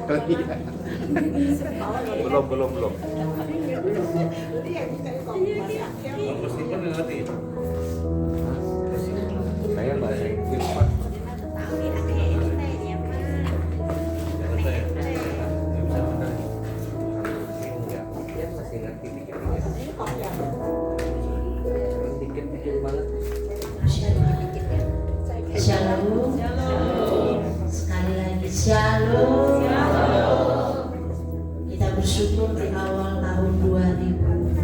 Belum. Saya bahasa Inggris Pak. Dia masih ngerti dikit-dikit banget. Shalom. Sekali lagi shalom. Kita bersyukur di awal tahun 2026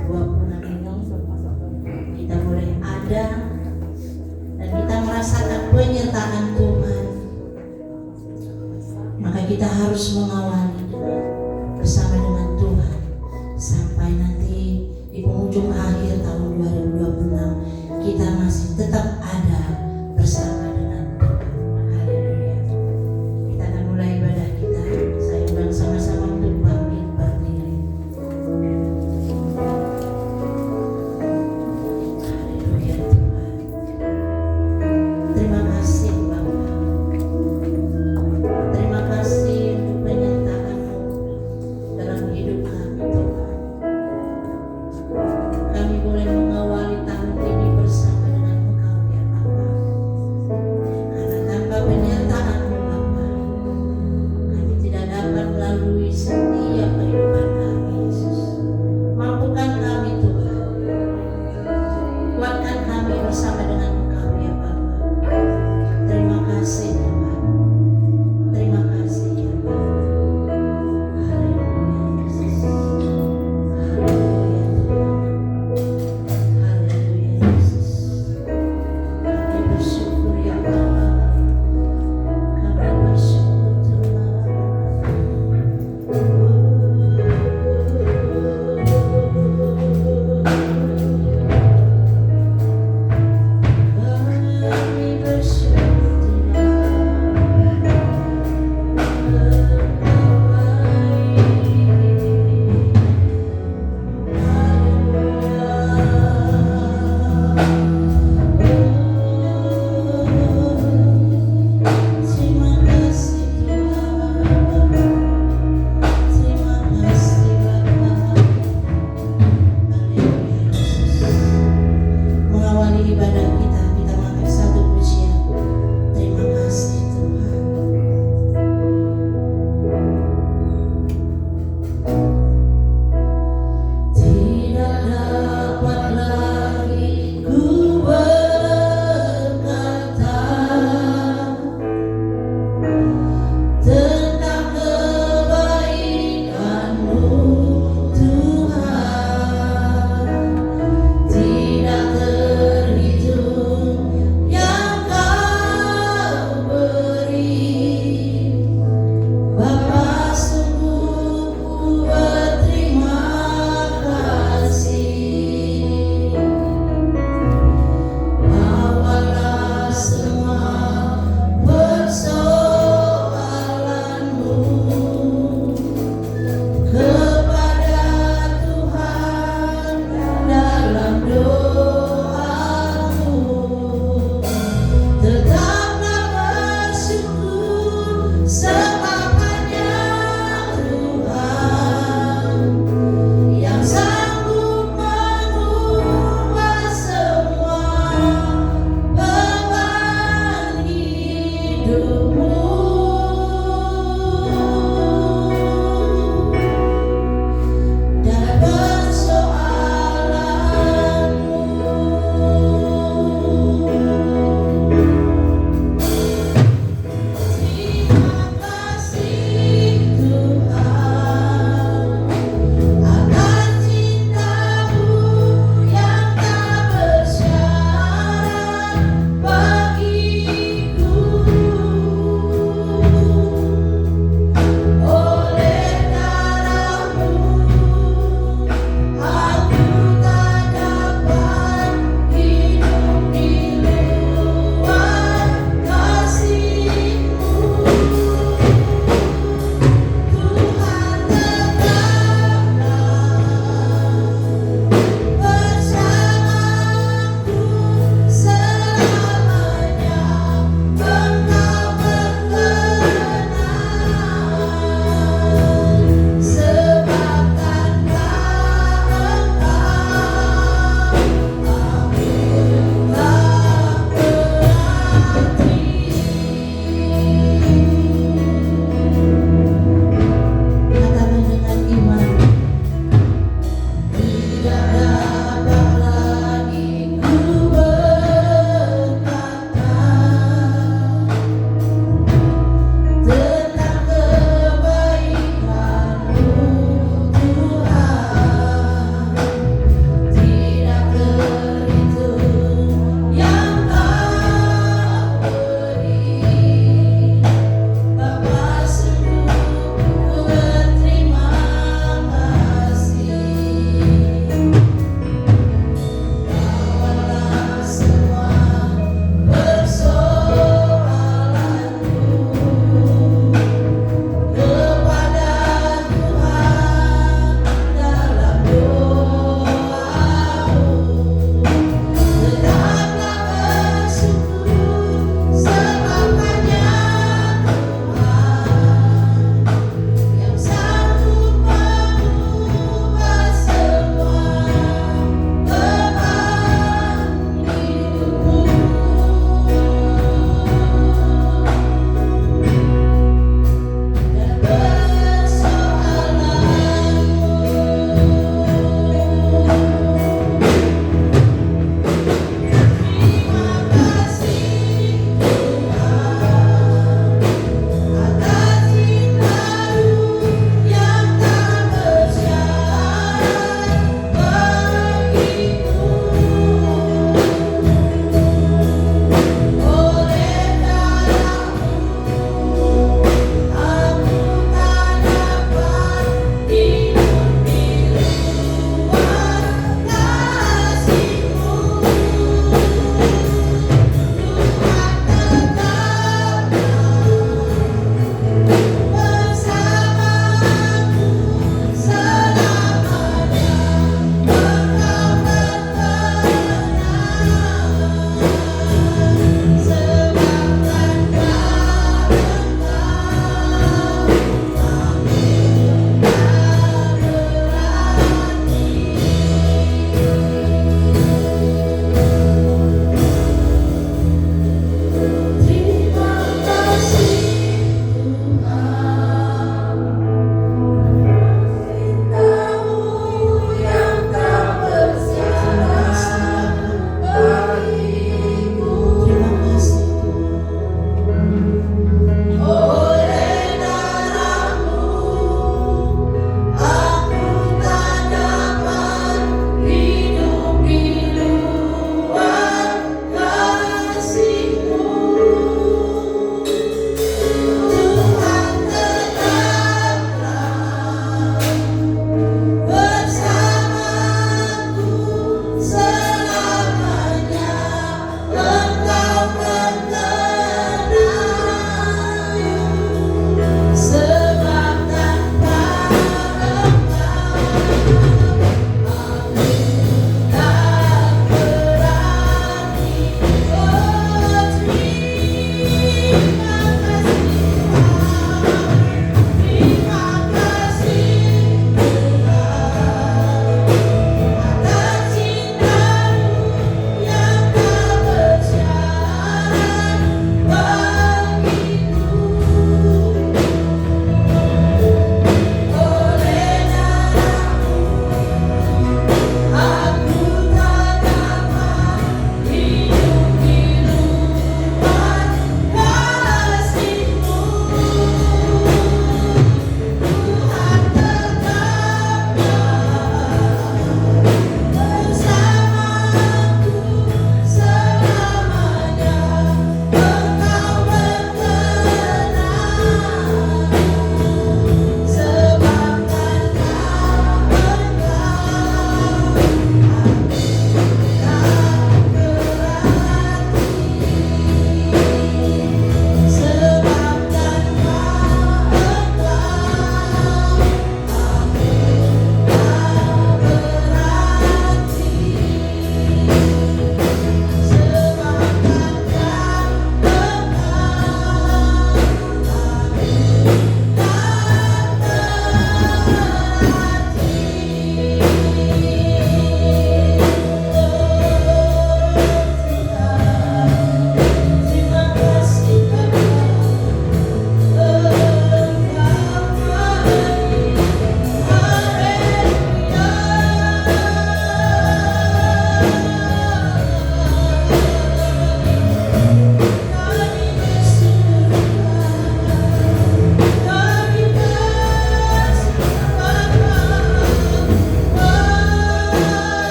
ini kita boleh ada dan kita merasakan penyertaan Tuhan. Maka kita harus mengawali bersama dengan Tuhan sampai nanti di penghujung akhir tahun 2026 kita masih tetap ada bersama dengan Tuhan. Haleluya. Kita akan mulai ibadah kita. Saya undang sama-sama untuk bangkit berdiri. Haleluya Tuhan. Terima kasih Bapa. Terima kasih untuk penyertaan-Mu dalam hidup kami Tuhan. Kami boleh mengawali tahun ini bersama dengan Engkau ya Bapa. Karena tanpa penyertaan-Mu Bapa, kami tidak dapat melalui setiap kehidupan kami Yesus. Mampukan kami Tuhan. Kuatkan kami bersama dengan Engkau ya Bapa. Terima kasih Tuhan. Terima kasih ya Bapa. Haleluya Yesus. Haleluya Tuhan. Haleluya Yesus. Kami bersyukur ya Bapa. Kami bersyukur Tuhan.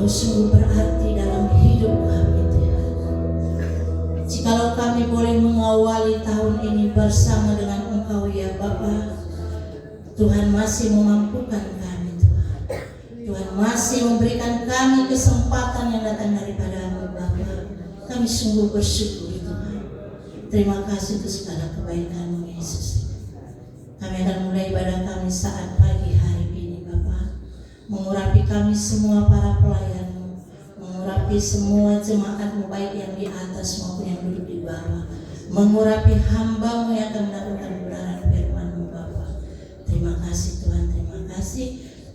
Engkau sungguh berarti dalam hidup kami Tuhan. Jikalau kami boleh mengawali tahun ini bersama dengan Engkau ya Bapa, Tuhan masih memampukan kami Tuhan. Tuhan masih memberikan kami kesempatan yang datang daripada-Mu Bapa. Kami sungguh bersyukur Tuhan. Terima kasih untuk segala kebaikan-Mu Yesus. Kami akan mulai ibadah kami saat pagi hari ini Bapa. Mengurapi kami semua para pelayan-Mu, mengurapi semua jemaat-Mu baik yang di atas maupun yang duduk di bawah, mengurapi hamba-Mu yang akan melakukan kebenaran firman-Mu Bapa. Terima kasih Tuhan, terima kasih.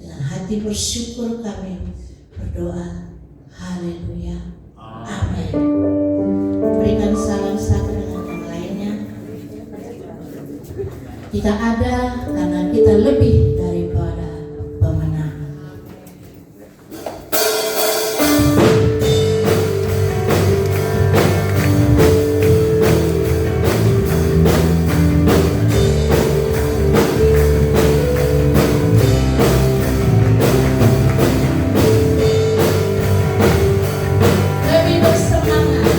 Dengan hati bersyukur kami berdoa. Haleluya. Amin. Berikan salam satu dengan yang lainnya. Kita ada karena kita lebih daripada pemenang. Lebih bersemangat.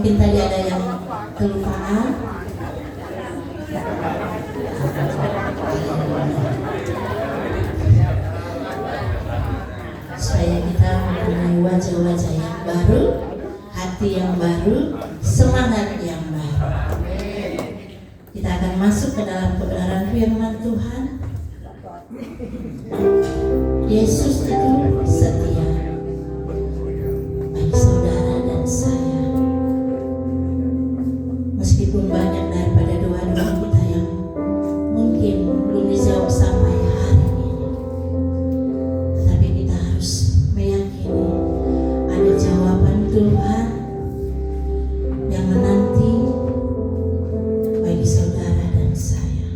Mungkin tadi ada yang kelupaan. Supaya kita mempunyai wajah-wajah yang baru, hati yang baru, semangat yang baru. Kita akan masuk ke dalam kebenaran firman Tuhan. Yesus itu setia bagi saudara dan saya. Meskipun banyak daripada doa-doa kita yang mungkin belum dijawab sampai hari ini, tetapi kita harus meyakini ada jawaban Tuhan yang menanti bagi saudara dan saya.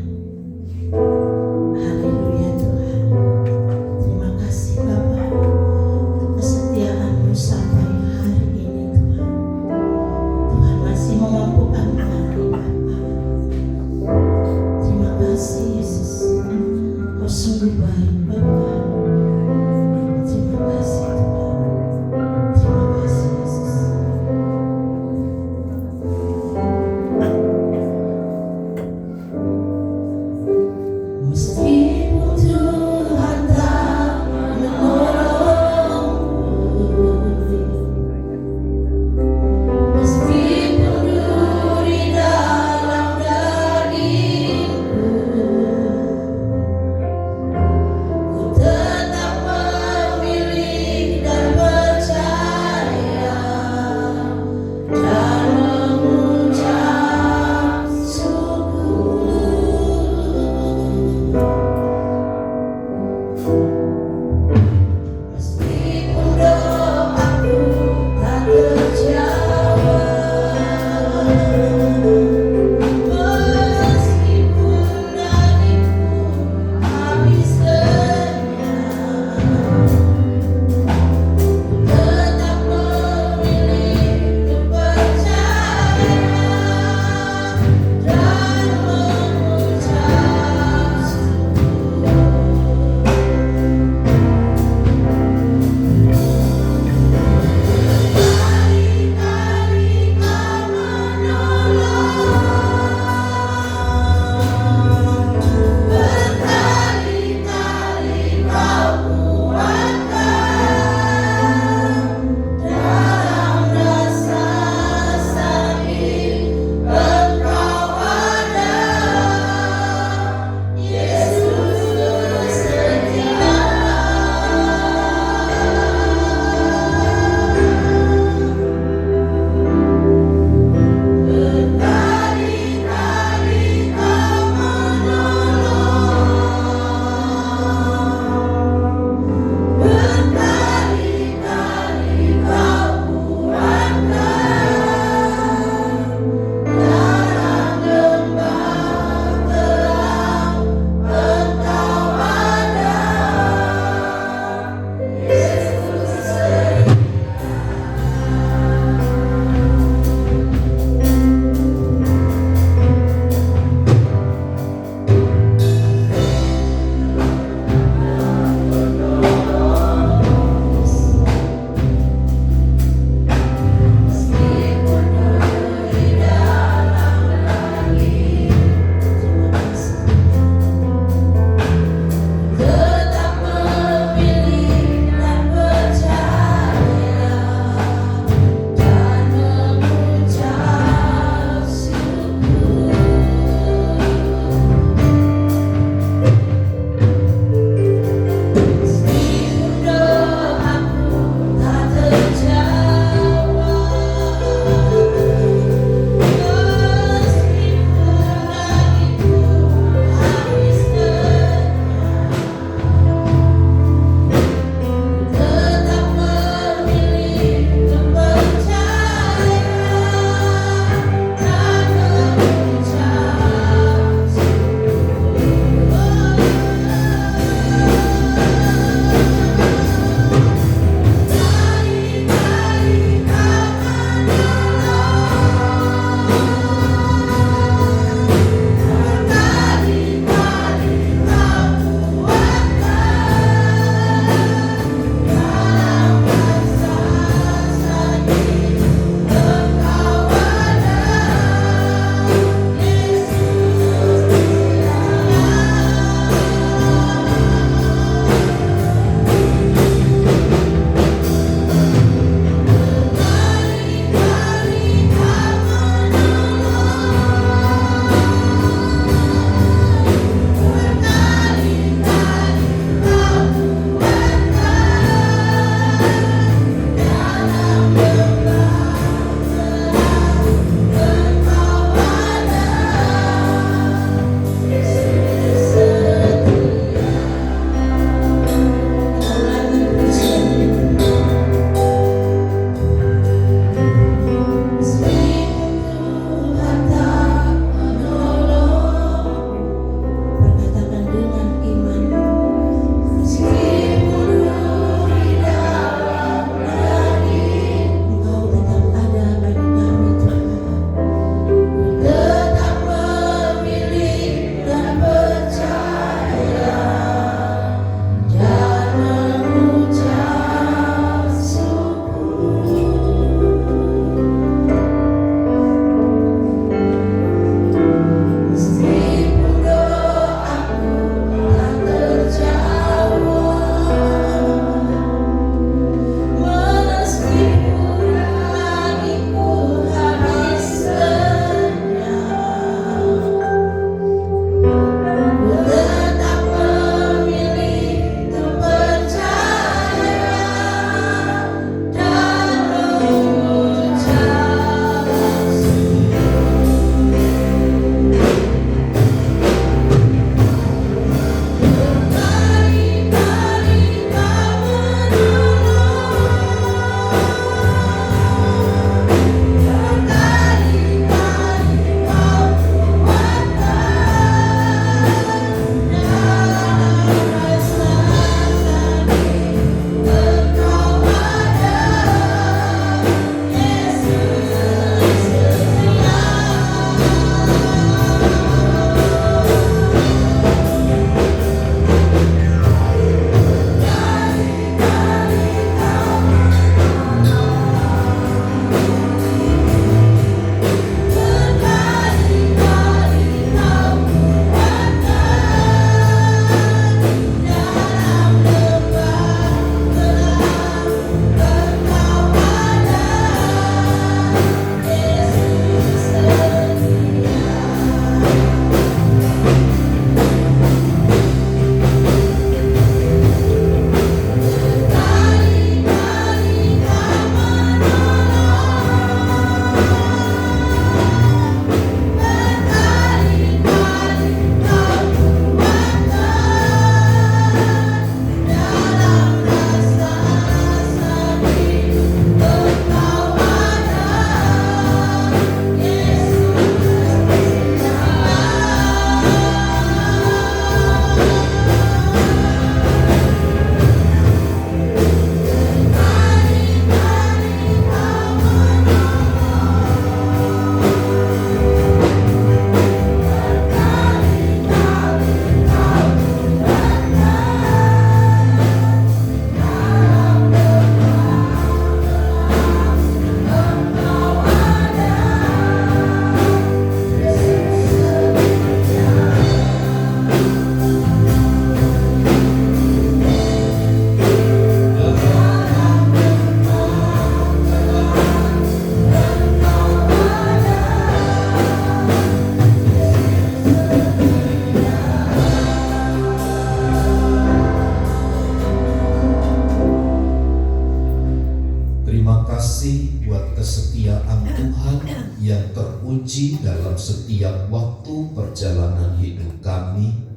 teruji dalam setiap waktu perjalanan hidup kami.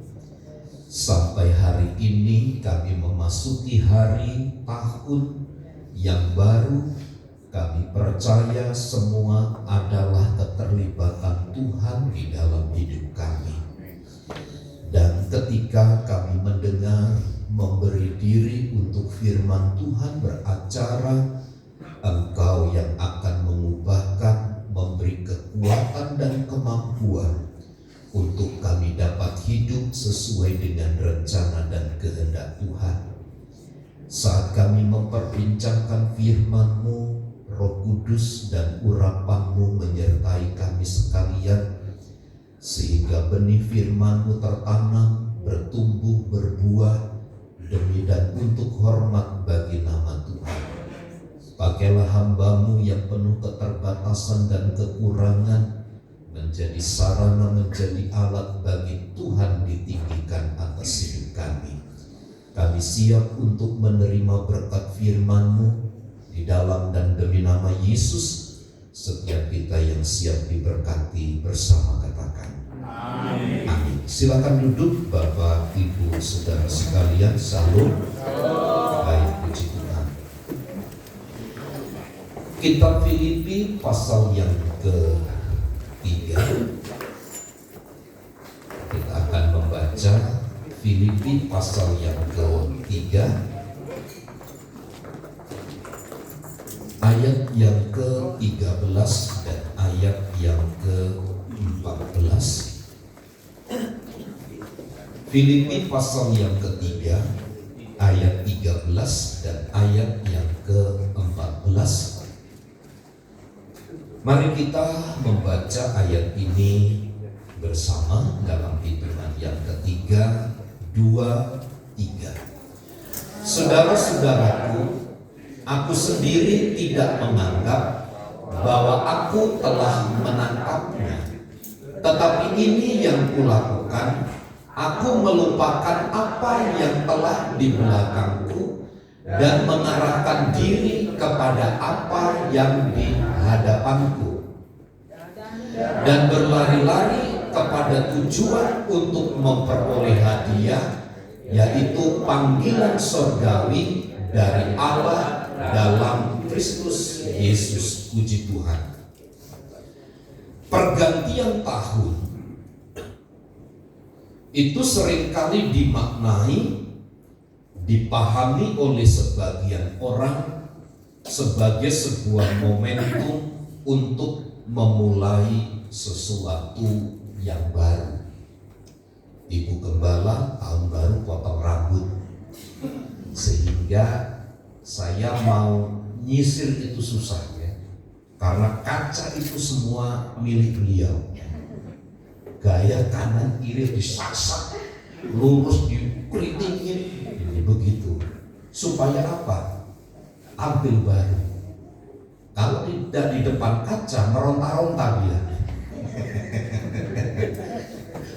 Sampai hari ini kami memasuki hari tahun yang baru. Kami percaya semua adalah keterlibatan Tuhan di dalam hidup kami. Dan ketika kami mendengar, memberi diri untuk firman Tuhan beracara, Engkau yang akan mengubahkan, memberi kekuatan dan kemampuan untuk kami dapat hidup sesuai dengan rencana dan kehendak Tuhan. Saat kami memperbincangkan firman-Mu, Roh Kudus dan urapan-Mu menyertai kami sekalian, sehingga benih firman-Mu tertanam, bertumbuh, berbuah, demi dan untuk hormat bagi nama Tuhan. Pakailah hamba-Mu yang penuh keterbatasan dan kekurangan, menjadi sarana, menjadi alat bagi Tuhan ditinggikan atas hidup kami. Kami siap untuk menerima berkat firman-Mu di dalam dan demi nama Yesus. Setiap kita yang siap diberkati bersama katakan amin. Amin. Silakan duduk Bapak, Ibu, Saudara sekalian. Salam. Baik, puji Tuhan. Kitab Filipi pasal yang ke-3. Kita akan membaca Filipi pasal yang ke-3 ayat yang ke-13 dan ayat yang ke-14. Filipi pasal yang ke-3 ayat 13 dan ayat yang ke-14. Mari kita membaca ayat ini bersama dalam hitungan yang ketiga, 2, 3. Saudara-saudaraku, aku sendiri tidak menganggap bahwa aku telah menangkapnya. Tetapi ini yang kulakukan, aku melupakan apa yang telah di belakangku dan mengarahkan diri kepada apa yang di hadapanku, dan berlari-lari kepada tujuan untuk memperoleh hadiah, yaitu panggilan surgawi dari Allah dalam Kristus Yesus. Puji Tuhan. Pergantian tahun itu seringkali dimaknai, dipahami oleh sebagian orang sebagai sebuah momentum untuk memulai sesuatu yang baru. Ibu gembala tahun baru potong rambut, sehingga saya mau nyisir itu susah ya, karena kaca itu semua milik beliau. Gaya kanan kiri disasak, lurus dikeritingin, begitu. Supaya apa? Tampil baru. Kalau tidak di depan kaca, meronta-ronta dia.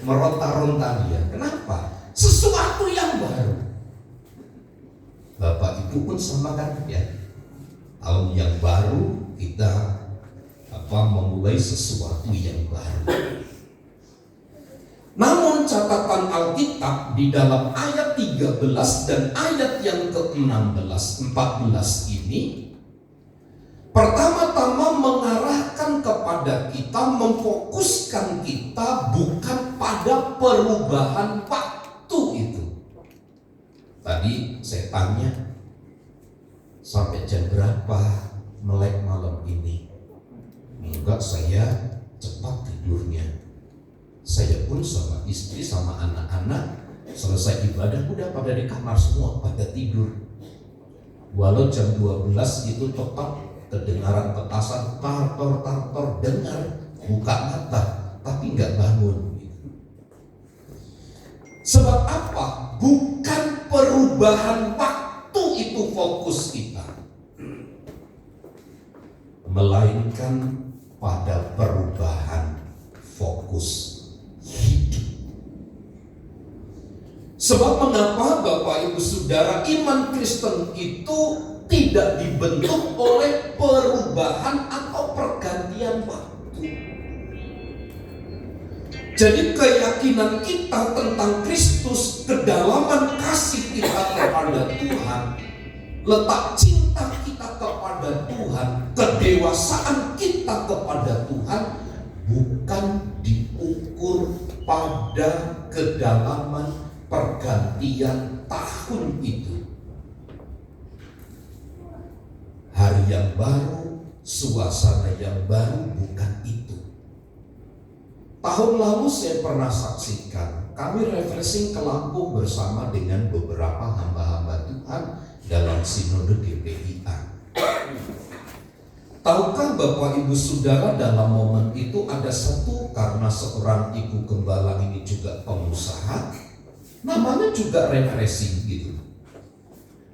Meronta-ronta dia. Kenapa? Sesuatu yang baru. Bapak Ibu pun sama kan ya. Tahun yang baru kita memulai sesuatu yang baru. Namun catatan Alkitab di dalam ayat 13 dan ayat yang ke-16, 14 ini pertama-tama mengarahkan kepada kita, memfokuskan kita bukan pada perubahan waktu itu. Tadi saya tanya, sampai jam berapa melek malam ini? Enggak, saya cepat tidurnya. Saya pun sama istri, sama anak-anak, selesai ibadah udah pada di kamar semua, pada tidur. Walau jam 12 itu tetap kedengaran petasan, tartor, dengar, buka mata, tapi nggak bangun. Sebab apa? Bukan perubahan waktu itu fokus kita, melainkan pada perubahan fokus hidup. Sebab mengapa Bapak Ibu Saudara, iman Kristen itu tidak dibentuk oleh perubahan atau pergantian waktu. Jadi keyakinan kita tentang Kristus, kedalaman kasih kita kepada Tuhan, letak cinta kita kepada Tuhan, kedewasaan kita kepada Tuhan bukan diukur pada kedalaman pergantian tahun itu. Hari yang baru, suasana yang baru, bukan itu. Tahun lalu saya pernah saksikan, kami refreshing ke Lampung bersama dengan beberapa hamba-hamba Tuhan dalam sinode GPIA. Tahukah Bapak Ibu Saudara, dalam momen itu ada satu, karena seorang ibu gembala ini juga pengusaha, namanya juga refreshing gitu.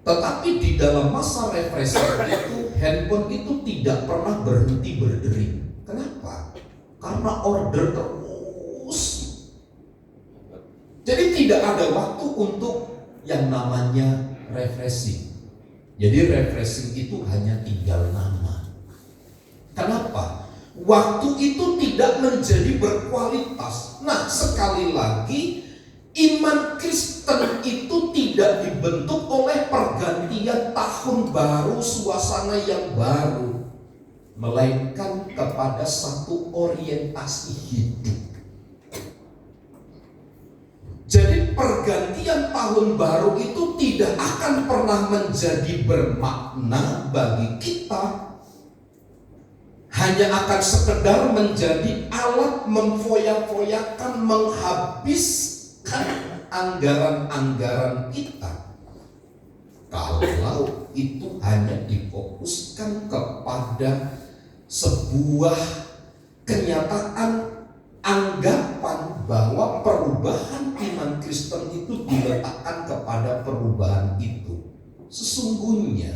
Tetapi di dalam masa refreshing itu, handphone itu tidak pernah berhenti berdering. Kenapa? Karena order terus. Jadi tidak ada waktu untuk yang namanya refreshing. Jadi refreshing itu hanya tinggal nama. Kenapa? Waktu itu tidak menjadi berkualitas. Nah, sekali lagi, iman Kristen itu tidak dibentuk oleh pergantian tahun baru, suasana yang baru, melainkan kepada satu orientasi hidup. Jadi pergantian tahun baru itu tidak akan pernah menjadi bermakna bagi kita, hanya akan sekedar menjadi alat memfoya-foyakan, menghabiskan anggaran-anggaran kita. Kalau itu hanya difokuskan kepada sebuah kenyataan, anggapan bahwa perubahan iman Kristen itu diletakkan kepada perubahan itu. Sesungguhnya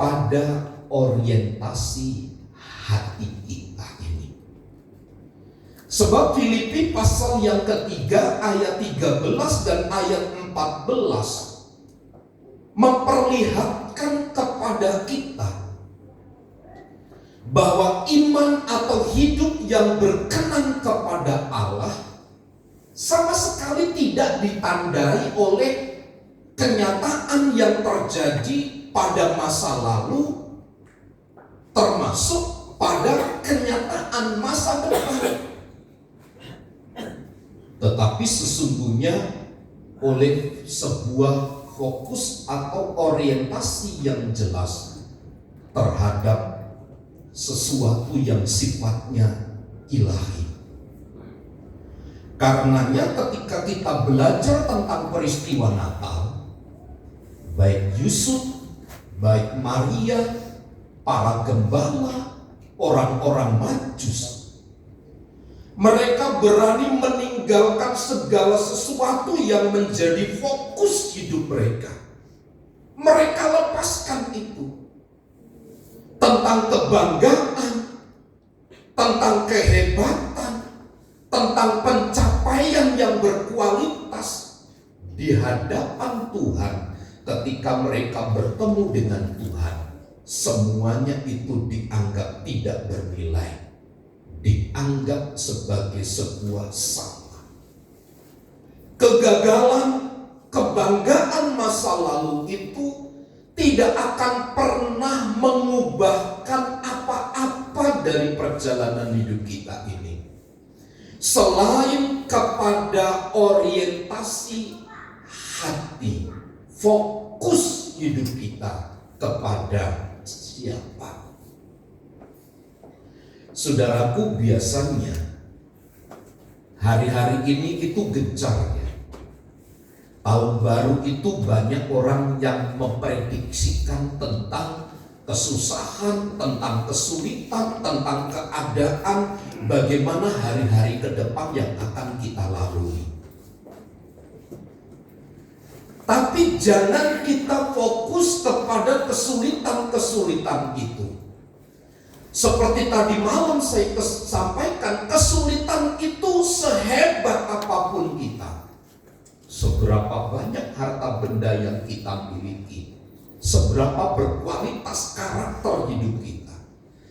pada orientasi hati kita ini. Sebab Filipi pasal yang ketiga ayat 13 dan ayat 14 memperlihatkan kepada kita bahwa iman atau hidup yang berkenan kepada Allah sama sekali tidak ditandai oleh kenyataan yang terjadi pada masa lalu, termasuk pada kenyataan masa depan. Tetapi sesungguhnya oleh sebuah fokus atau orientasi yang jelas terhadap sesuatu yang sifatnya ilahi. Karenanya ketika kita belajar tentang peristiwa Natal, baik Yusuf, baik Maria, para gembala, orang-orang Majus, mereka berani meninggalkan segala sesuatu yang menjadi fokus hidup mereka. Mereka lepaskan itu. Tentang kebanggaan, tentang kehebatan, tentang pencapaian yang berkualitas di hadapan Tuhan. Ketika mereka bertemu dengan Tuhan, semuanya itu dianggap tidak bernilai, dianggap sebagai sebuah sampah. Kegagalan, kebanggaan masa lalu itu tidak akan pernah mengubahkan apa-apa dari perjalanan hidup kita ini, selain kepada orientasi hati, fokus hidup kita kepada siapa. Saudaraku, biasanya hari-hari ini itu gencar ya. Tahun baru itu banyak orang yang memprediksikan tentang kesusahan, tentang kesulitan, tentang keadaan, bagaimana hari-hari ke depan yang akan kita lalui. Tapi jangan kita fokus kepada kesulitan-kesulitan itu. Seperti tadi malam saya sampaikan, kesulitan itu sehebat apapun kita, seberapa banyak harta benda yang kita miliki, seberapa berkualitas karakter hidup kita,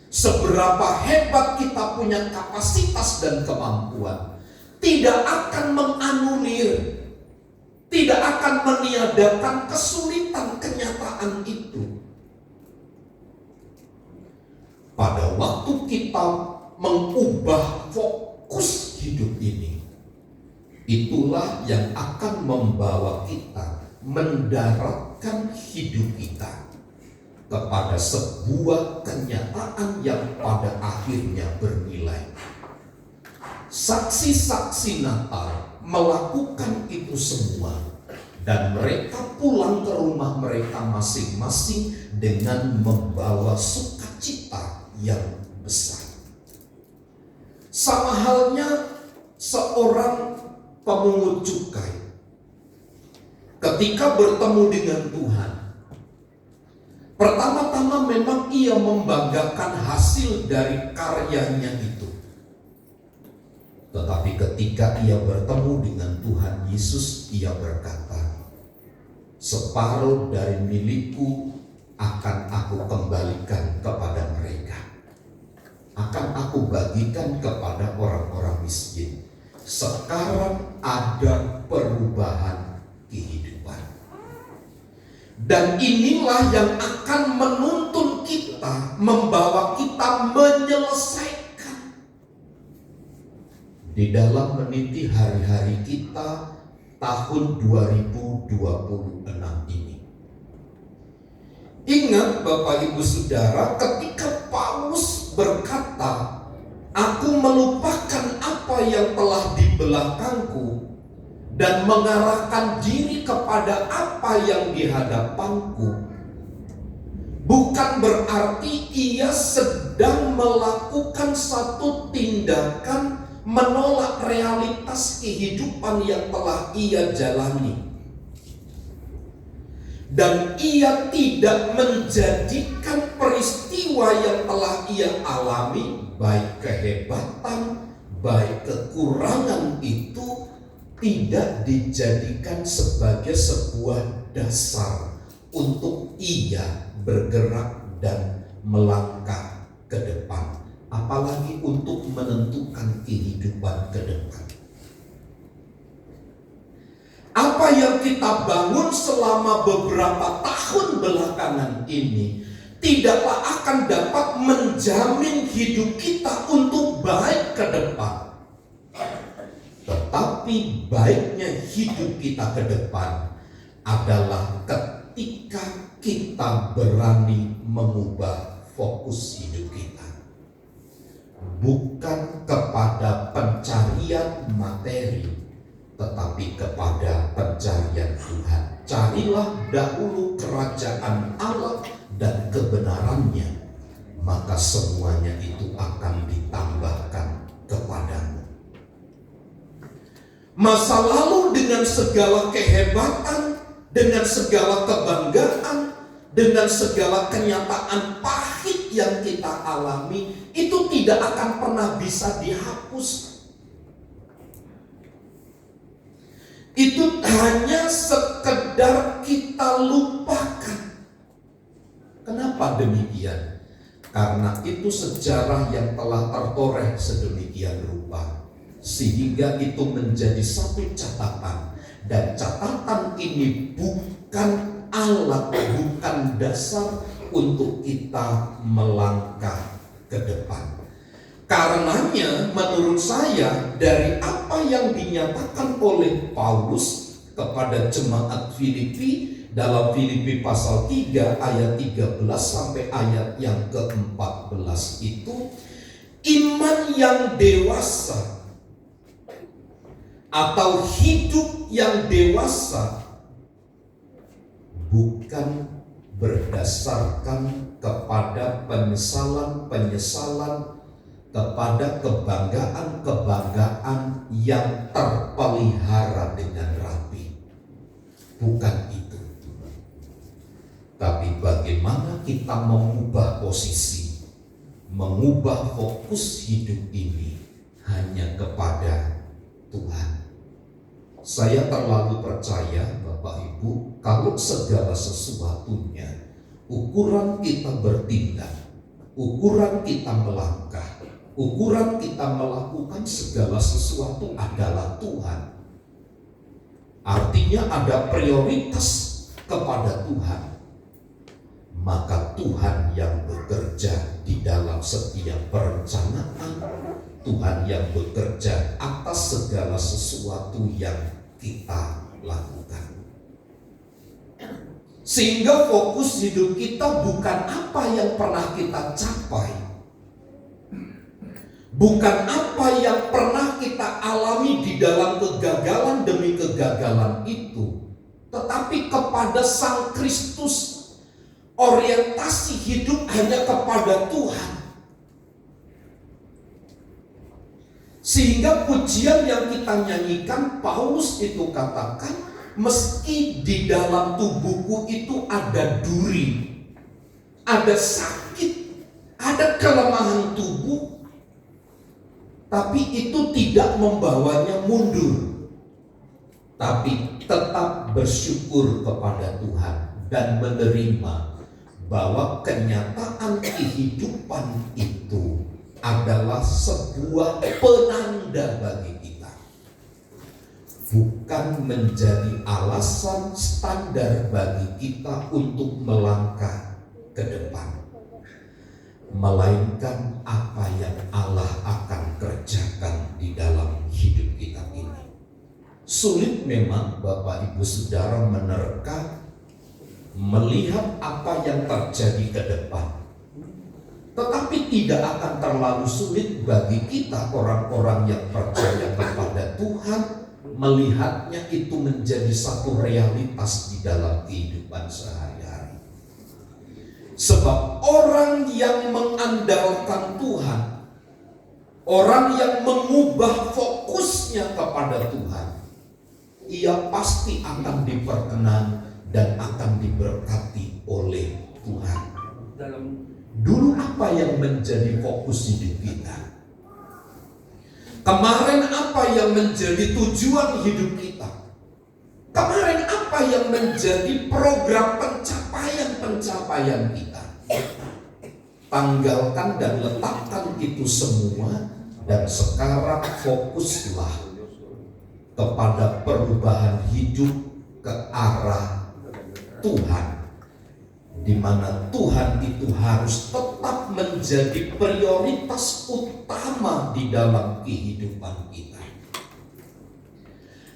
seberapa hebat kita punya kapasitas dan kemampuan, tidak akan menganulir, tidak akan meniadakan kesulitan kenyataan itu. Pada waktu kita mengubah fokus hidup ini, itulah yang akan membawa kita mendaratkan hidup kita kepada sebuah kenyataan yang pada akhirnya bernilai. Saksi-saksi Natal melakukan itu semua, dan mereka pulang ke rumah mereka masing-masing dengan membawa sukacita yang besar. Sama halnya seorang pemungut cukai ketika bertemu dengan Tuhan, pertama-tama memang ia membanggakan hasil dari karyanya itu. Tetapi ketika ia bertemu dengan Tuhan Yesus, ia berkata, separuh dari milikku akan aku kembalikan kepada mereka. Akan aku bagikan kepada orang-orang miskin. Sekarang ada perubahan kehidupan. Dan inilah yang akan menuntun kita, membawa kita menyelesaikan di dalam meniti hari-hari kita tahun 2026 ini. Ingat Bapak Ibu Saudara, ketika Paulus berkata, aku melupakan apa yang telah di belakangku dan mengarahkan diri kepada apa yang di hadapanku, bukan berarti ia sedang melakukan satu tindakan menolak realitas kehidupan yang telah ia jalani. Dan ia tidak menjadikan peristiwa yang telah ia alami, baik kehebatan, baik kekurangan itu, tidak dijadikan sebagai sebuah dasar untuk ia bergerak dan melangkah ke depan, apalagi untuk menentukan kehidupan ke depan. Apa yang kita bangun selama beberapa tahun belakangan ini tidaklah akan dapat menjamin hidup kita untuk baik ke depan. Tetapi baiknya hidup kita ke depan adalah ketika kita berani mengubah fokus hidup kita. Bukan kepada pencarian materi, tetapi kepada pencarian Tuhan. Carilah dahulu kerajaan Allah dan kebenarannya, maka semuanya itu akan ditambahkan kepadamu. Masa lalu dengan segala kehebatan, dengan segala kebanggaan, dengan segala kenyataan pahit yang kita alami, itu tidak akan pernah bisa dihapus. Itu hanya sekedar kita lupakan. Kenapa demikian? Karena itu sejarah yang telah tertoreh sedemikian rupa, sehingga itu menjadi satu catatan. Dan catatan ini bukan alat, bukan dasar untuk kita melangkah ke depan. Karenanya menurut saya, dari apa yang dinyatakan oleh Paulus kepada jemaat Filipi dalam Filipi pasal 3 ayat 13 sampai ayat yang ke-14 itu, iman yang dewasa atau hidup yang dewasa bukan berdasarkan kepada penyesalan-penyesalan, kepada kebanggaan-kebanggaan yang terpelihara dengan rapi. Bukan itu. Tapi bagaimana kita mengubah posisi, mengubah fokus hidup ini hanya kepada Tuhan. Saya terlalu percaya Bapak Ibu, kalau segala sesuatunya, ukuran kita bertindak, ukuran kita melangkah, ukuran kita melakukan segala sesuatu adalah Tuhan, artinya ada prioritas kepada Tuhan, maka Tuhan yang bekerja di dalam setiap perencanaan, Tuhan yang bekerja atas segala sesuatu yang kita lakukan. Sehingga fokus hidup kita bukan apa yang pernah kita capai, bukan apa yang pernah kita alami di dalam kegagalan demi kegagalan itu, tetapi kepada Sang Kristus. Orientasi hidup hanya kepada Tuhan. Sehingga pujian yang kita nyanyikan, Paulus itu katakan, meski di dalam tubuhku itu ada duri, ada sakit, ada kelemahan tubuh, tapi itu tidak membawanya mundur, tapi tetap bersyukur kepada Tuhan dan menerima bahwa kenyataan kehidupan itu adalah sebuah penanda bagi kita, bukan menjadi alasan standar bagi kita untuk melangkah ke depan, melainkan apa yang Allah akan kerjakan di dalam hidup kita ini. Sulit memang Bapak Ibu Saudara menerka, melihat apa yang terjadi ke depan, tetapi tidak akan terlalu sulit bagi kita orang-orang yang percaya kepada Tuhan melihatnya itu menjadi satu realitas di dalam kehidupan sehari-hari. Sebab orang yang mengandalkan Tuhan, orang yang mengubah fokusnya kepada Tuhan, ia pasti akan diperkenan dan akan diberkati oleh Tuhan. Dulu apa yang menjadi fokus hidup kita? Kemarin apa yang menjadi tujuan hidup kita? Kemarin apa yang menjadi program pencapaian kita? Tanggalkan dan letakkan itu semua, dan sekarang fokuslah kepada perubahan hidup ke arah Tuhan, di mana Tuhan itu harus tetap menjadi prioritas utama di dalam kehidupan kita.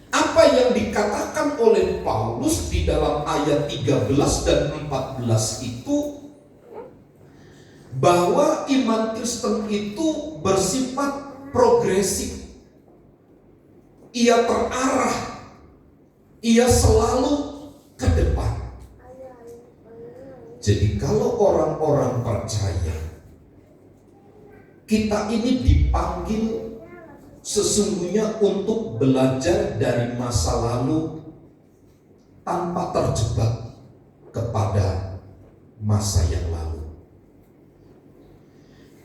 Apa yang dikatakan oleh Paulus di dalam ayat 13 dan 14 itu, bahwa iman Kristen itu bersifat progresif. Ia terarah, ia selalu ke depan. Jadi kalau orang-orang percaya, kita ini dipanggil sesungguhnya untuk belajar dari masa lalu tanpa terjebak kepada masa yang lalu.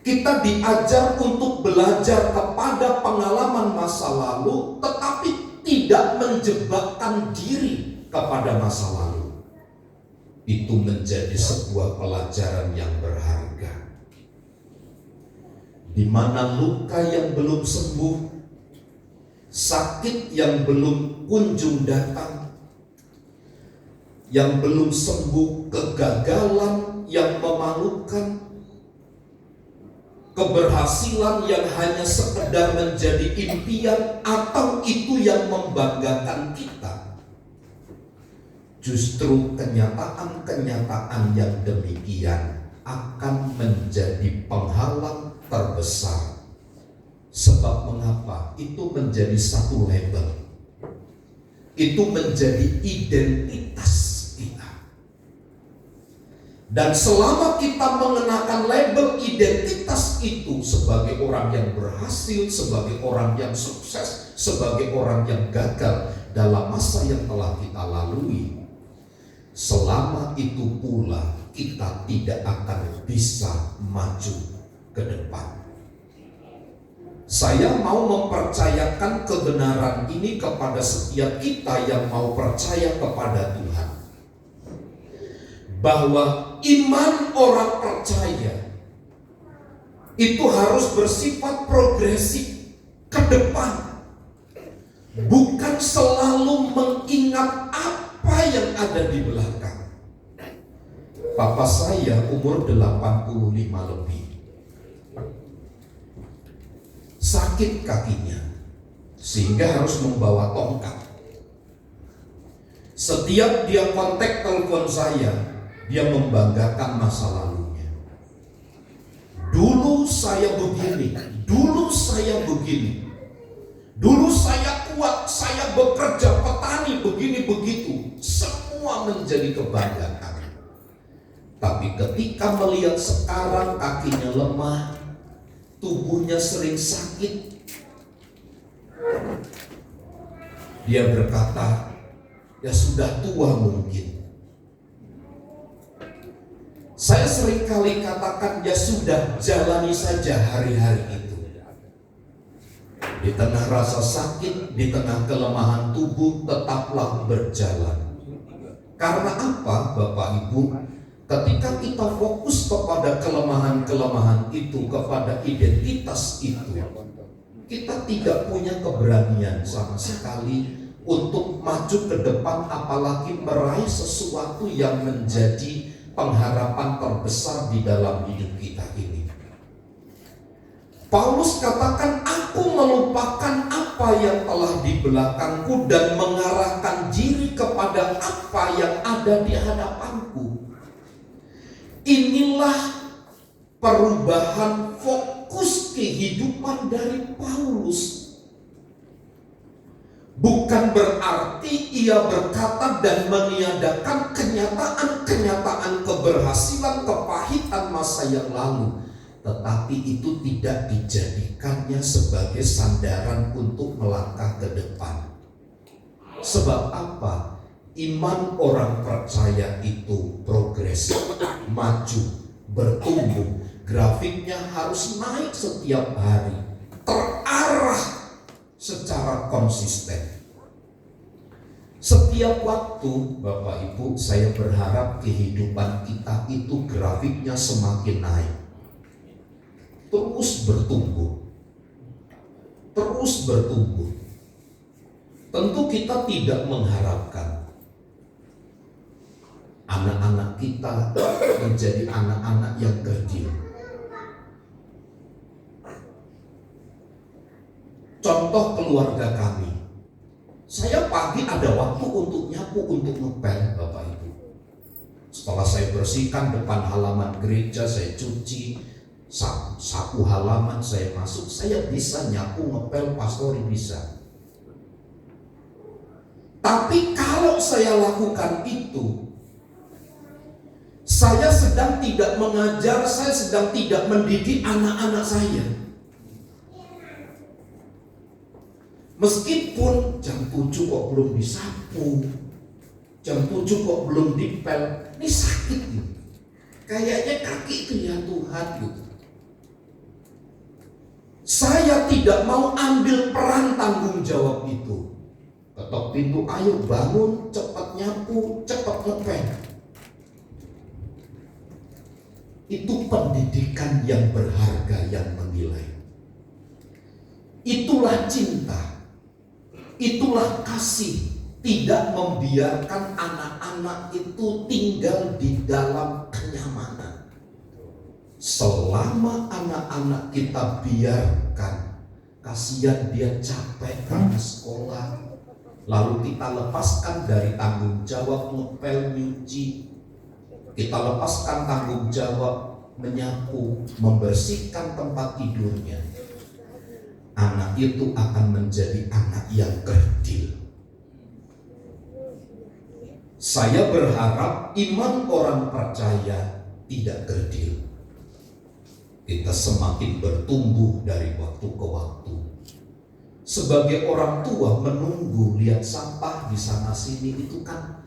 Kita diajar untuk belajar kepada pengalaman masa lalu, tetapi tidak menjebakkan diri kepada masa lalu. Itu menjadi sebuah pelajaran yang berharga, di mana luka yang belum sembuh, sakit yang belum kunjung datang, yang belum sembuh, kegagalan yang memalukan, keberhasilan yang hanya sekedar menjadi impian atau itu yang membanggakan kita. Justru kenyataan-kenyataan yang demikian akan menjadi penghalang terbesar. Sebab mengapa? Itu menjadi satu label. Itu menjadi identitas kita. Dan selama kita mengenakan label identitas itu sebagai orang yang berhasil, sebagai orang yang sukses, sebagai orang yang gagal dalam masa yang telah kita lalui, selama itu pula kita tidak akan bisa maju ke depan. Saya mau mempercayakan kebenaran ini kepada setiap kita yang mau percaya kepada Tuhan, bahwa iman orang percaya itu harus bersifat progresif ke depan, bukan selalu mengingat apa yang ada di belakang. Papa saya umur 85 lebih, sakit kakinya sehingga harus membawa tongkat. Setiap dia kontak telepon saya, dia membanggakan masa lalunya. Dulu saya begini, dulu saya begini, dulu saya kuat, saya bekerja petani begini begitu, semua menjadi kebanggaan. Tapi ketika melihat sekarang kakinya lemah, tubuhnya sering sakit, dia berkata, ya sudah tua mungkin. Saya sering kali katakan, ya sudah, jalani saja hari-hari itu. Di tengah rasa sakit, di tengah kelemahan tubuh, tetaplah berjalan. Karena apa, Bapak Ibu? Ketika kita fokus kepada kelemahan-kelemahan itu, kepada identitas itu, kita tidak punya keberanian sama sekali untuk maju ke depan, apalagi meraih sesuatu yang menjadi pengharapan terbesar di dalam hidup kita ini. Paulus katakan, aku melupakan apa yang telah di belakangku dan mengarahkan diri kepada apa yang ada di hadapanku. Inilah perubahan fokus kehidupan dari Paulus. Bukan berarti ia berkata dan meniadakan kenyataan-kenyataan keberhasilan, kepahitan masa yang lalu, tetapi itu tidak dijadikannya sebagai sandaran untuk melangkah ke depan. Sebab apa? Iman orang percaya itu progresif, maju, bertumbuh. Grafiknya harus naik setiap hari, terarah secara konsisten. Setiap waktu, Bapak Ibu, saya berharap kehidupan kita itu grafiknya semakin naik, terus bertumbuh, terus bertumbuh. Tentu kita tidak mengharapkan anak-anak kita menjadi anak-anak yang kerdil. Contoh keluarga kami, saya pagi ada waktu untuk nyapu, untuk ngepel, Bapak Ibu. Setelah saya bersihkan depan halaman gereja, saya cuci, sapu halaman, saya masuk, saya bisa nyapu, ngepel, pastori bisa. Tapi kalau saya lakukan itu, saya sedang tidak mengajar, saya sedang tidak mendidik anak-anak saya. Meskipun jam 7 kok belum disapu, jam 7 kok belum dipel, ini sakit gitu. Kayaknya kaki itu ya Tuhan gitu. Saya tidak mau ambil peran tanggung jawab itu. Ketok pintu, ayo bangun, cepat nyapu, cepat ngepel. Itu pendidikan yang berharga, yang menilai. Itulah cinta, itulah kasih. Tidak membiarkan anak-anak itu tinggal di dalam kenyamanan. Selama anak-anak kita biarkan, kasihan dia capek karena sekolah, lalu kita lepaskan dari tanggung jawab ngepel, nyuci, kita lepaskan tanggung jawab menyapu, membersihkan tempat tidurnya, anak itu akan menjadi anak yang kerdil. Saya berharap iman orang percaya tidak kerdil. Kita semakin bertumbuh dari waktu ke waktu. Sebagai orang tua menunggu lihat sampah di sana sini, itu kan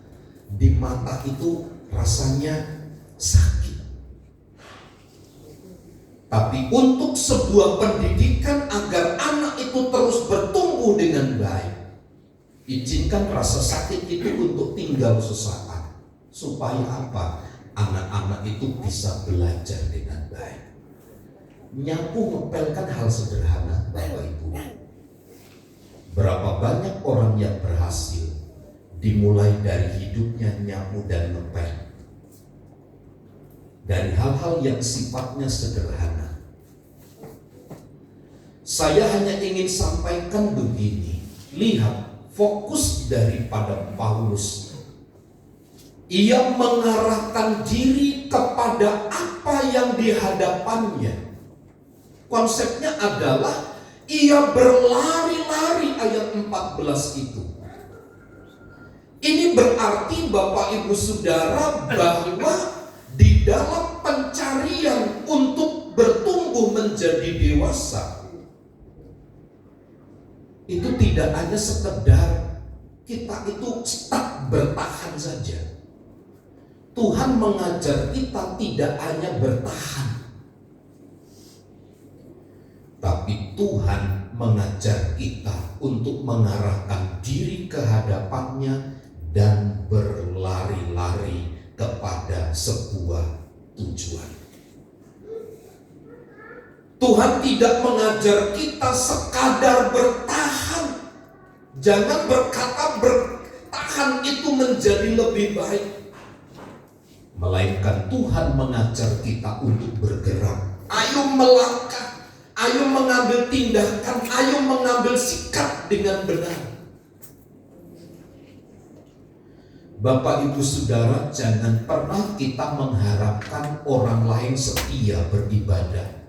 di mata itu rasanya sakit. Tapi untuk sebuah pendidikan agar anak itu terus bertumbuh dengan baik, izinkan rasa sakit itu untuk tinggal sesaat. Supaya apa? Anak-anak itu bisa belajar dengan baik. Nyapu ngepel kan hal sederhana, Bapak Ibu. Berapa banyak orang yang berhasil dimulai dari hidupnya nyapu dan ngepel, dari hal-hal yang sifatnya sederhana. Saya hanya ingin sampaikan begini, lihat fokus daripada Paulus. Ia mengarahkan diri kepada apa yang di hadapannya. Konsepnya adalah ia berlari-lari, ayat 14 itu. Ini berarti Bapak Ibu Saudara bahwa di dalam pencarian untuk bertumbuh menjadi dewasa, itu tidak hanya sekedar kita itu stuck bertahan saja. Tuhan mengajar kita tidak hanya bertahan, tapi Tuhan mengajar kita untuk mengarahkan diri ke hadapannya dan berlari-lari kepada sebuah tujuan. Tuhan tidak mengajar kita sekadar bertahan. Jangan berkata bertahan itu menjadi lebih baik, melainkan Tuhan mengajar kita untuk bergerak. Ayo melangkah, ayo mengambil tindakan, ayo mengambil sikap dengan benar. Bapak Ibu Saudara, jangan pernah kita mengharapkan orang lain setia beribadah.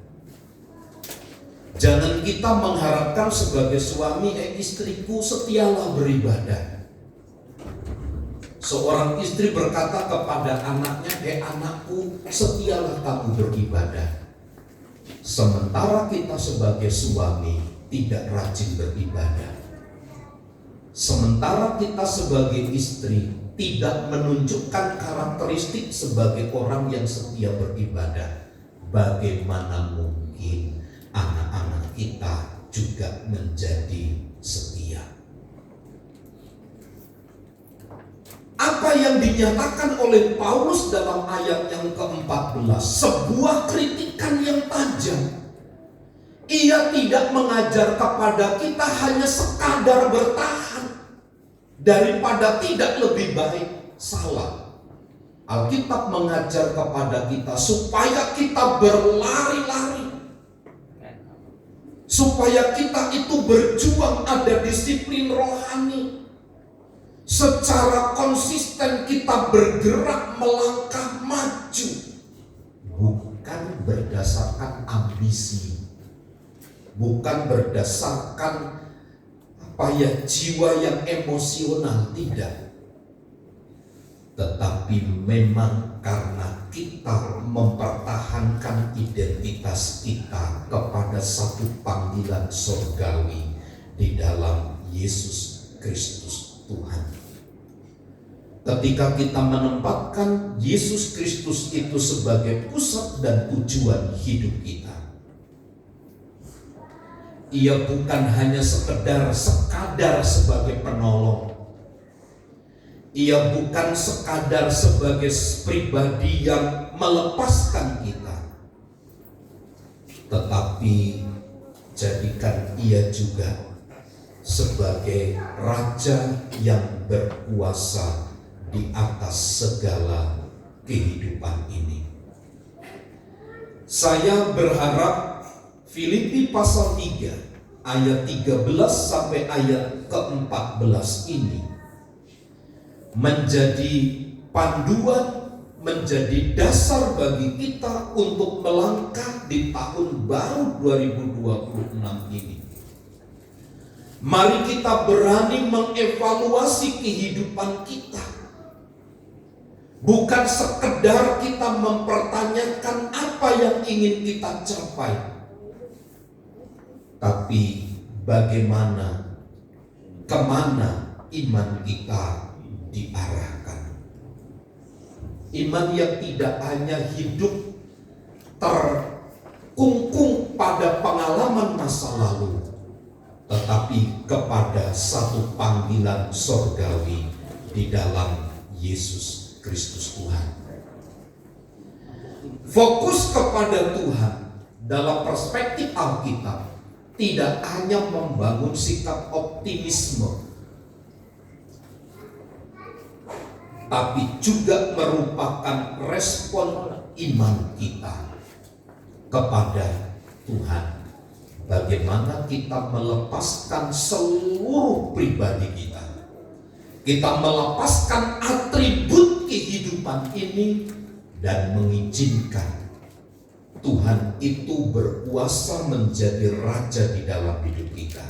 Jangan kita mengharapkan sebagai suami, istriku setialah beribadah. Seorang istri berkata kepada anaknya, anakku setialah kamu beribadah. Sementara kita sebagai suami tidak rajin beribadah. Sementara kita sebagai istri tidak menunjukkan karakteristik sebagai orang yang setia beribadah. Bagaimana mungkin anak-anak kita juga menjadi setia? Apa yang dinyatakan oleh Paulus dalam ayat yang ke-14, sebuah kritikan yang tajam. Ia tidak mengajar kepada kita hanya sekadar bertahan daripada tidak lebih baik. Salah. Alkitab mengajar kepada kita supaya kita berlari-lari, supaya kita itu berjuang, ada disiplin rohani. Secara konsisten kita bergerak melangkah maju, bukan berdasarkan ambisi, bukan berdasarkan jiwa yang emosional, tidak. Tetapi memang karena kita mempertahankan identitas kita kepada satu panggilan surgawi di dalam Yesus Kristus Tuhan. Ketika kita menempatkan Yesus Kristus itu sebagai pusat dan tujuan hidup kita, Ia bukan hanya sekadar sebagai penolong. Ia bukan sekadar sebagai pribadi yang melepaskan kita, tetapi jadikan Ia juga sebagai Raja yang berkuasa di atas segala kehidupan ini. Saya berharap Filipi pasal 3 ayat 13 sampai ayat ke-14 ini menjadi panduan, menjadi dasar bagi kita untuk melangkah di tahun baru 2026 ini. Mari kita berani mengevaluasi kehidupan kita. Bukan sekedar kita mempertanyakan apa yang ingin kita capai, tapi bagaimana, kemana iman kita diarahkan. Iman yang tidak hanya hidup terkungkung pada pengalaman masa lalu, tetapi kepada satu panggilan surgawi di dalam Yesus Kristus Tuhan. Fokus kepada Tuhan dalam perspektif Alkitab tidak hanya membangun sikap optimisme, tapi juga merupakan respon iman kita kepada Tuhan. Bagaimana kita melepaskan seluruh pribadi kita. Kita melepaskan atribut kehidupan ini dan mengizinkan Tuhan itu berkuasa menjadi raja di dalam hidup kita.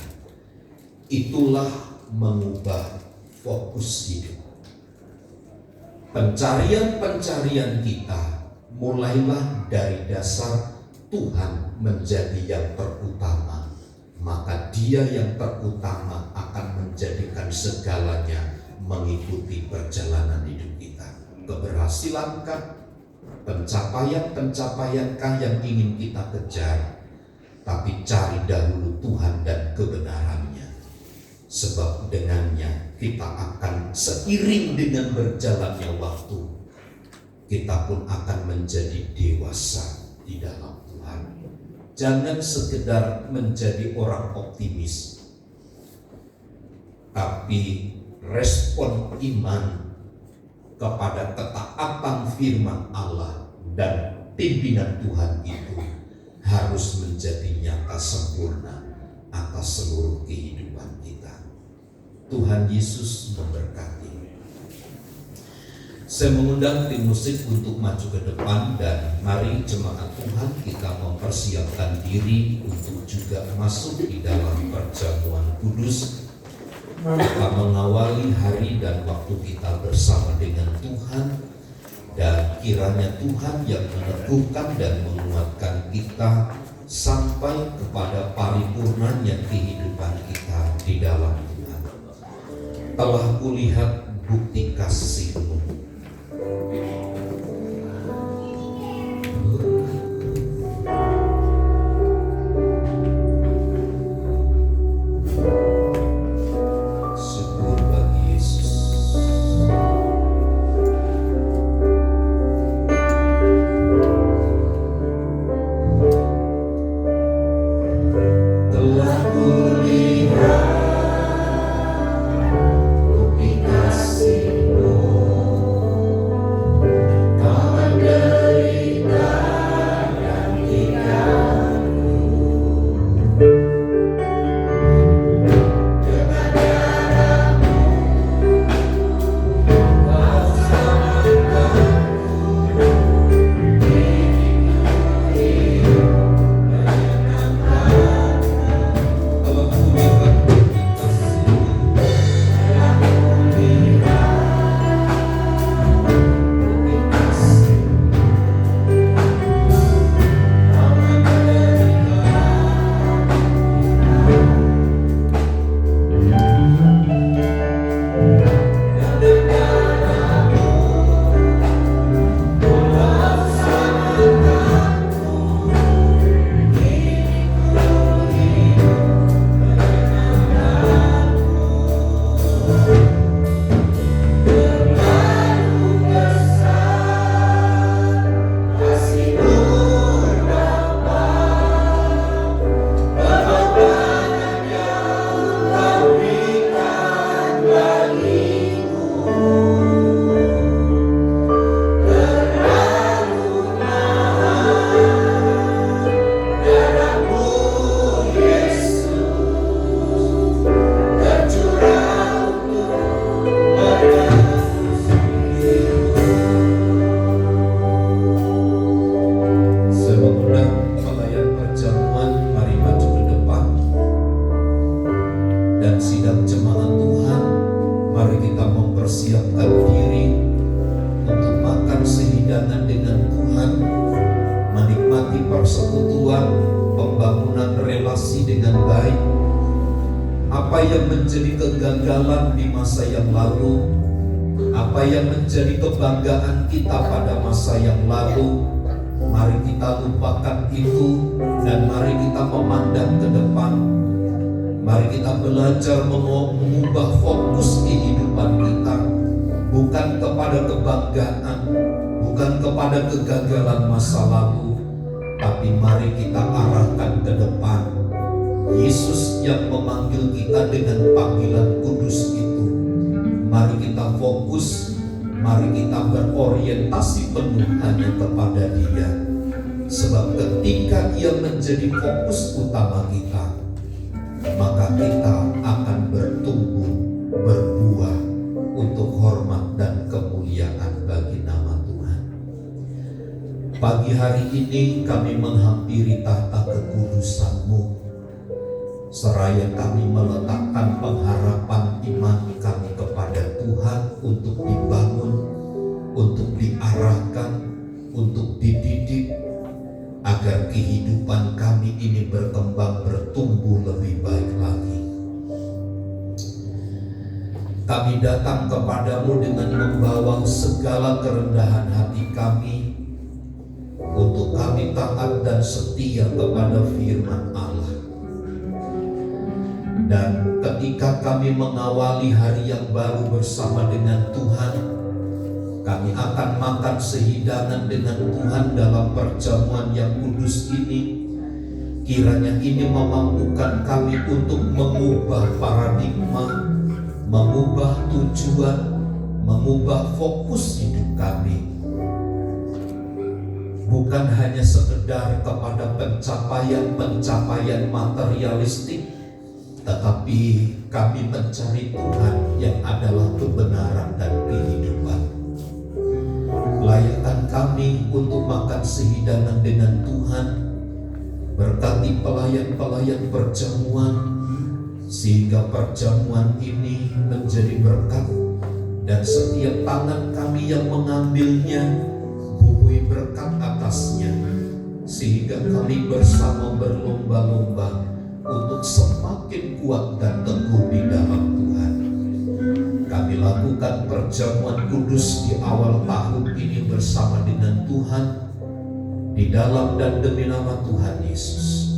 Itulah mengubah fokus hidup. Pencarian-pencarian kita mulailah dari dasar Tuhan menjadi yang terutama. Maka Dia yang terutama akan menjadikan segalanya mengikuti perjalanan hidup kita. Keberhasilankah? Pencapaian-pencapaiankah yang ingin kita kejar? Tapi cari dahulu Tuhan dan kebenarannya. Sebab dengannya kita akan seiring dengan berjalannya waktu, kita pun akan menjadi dewasa di dalam Tuhan. Jangan sekedar menjadi orang optimis, tapi respon iman kepada ketaatan firman Allah dan pimpinan Tuhan itu harus menjadi nyata sempurna atas seluruh kehidupan kita. Tuhan Yesus memberkati. Saya mengundang tim musik untuk maju ke depan, dan mari jemaat Tuhan kita mempersiapkan diri untuk juga masuk di dalam perjamuan kudus. Kita mengawali hari dan waktu kita bersama dengan Tuhan, dan kiranya Tuhan yang meneguhkan dan menguatkan kita sampai kepada paripurnanya kehidupan kita di dalam Tuhan. Telah kulihat bukti kasih-Mu, apa yang menjadi kegagalan di masa yang lalu, apa yang menjadi kebanggaan kita pada masa yang lalu, mari kita lupakan itu dan mari kita memandang ke depan. Mari kita belajar mengubah fokus kehidupan kita, bukan kepada kebanggaan, bukan kepada kegagalan masa lalu, tapi mari kita arahkan ke depan. Yesus yang memanggil kita dengan panggilan kudus itu, mari kita fokus, mari kita berorientasi penuh hanya kepada Dia. Sebab ketika Ia menjadi fokus utama kita, maka kita akan bertumbuh, berbuah untuk hormat dan kemuliaan bagi nama Tuhan. Pagi hari ini kami menghampiri tahta kekudusan-Mu, seraya kami meletakkan pengharapan iman kami kepada Tuhan untuk dibangun, untuk diarahkan, untuk dididik, agar kehidupan kami ini berkembang, bertumbuh lebih baik lagi. Kami datang kepadamu dengan membawa segala kerendahan hati kami, untuk kami taat dan setia kepada firman Allah. Dan ketika kami mengawali hari yang baru bersama dengan Tuhan, kami akan makan sehidangan dengan Tuhan dalam perjamuan yang kudus ini. Kiranya ini memampukan kami untuk mengubah paradigma, mengubah tujuan, mengubah fokus hidup kami. Bukan hanya sekedar kepada pencapaian materialistik, tetapi kami mencari Tuhan yang adalah kebenaran dan kehidupan. Layakkan kami untuk makan sehidangan dengan Tuhan. Berkati pelayan-pelayan perjamuan, sehingga perjamuan ini menjadi berkat, dan setiap tangan kami yang mengambilnya bubuhi berkat atasnya, sehingga kami bersama berlomba-lomba untuk semakin kuat dan teguh di dalam Tuhan. Kami lakukan perjamuan kudus di awal tahun ini bersama dengan Tuhan, di dalam dan demi nama Tuhan Yesus.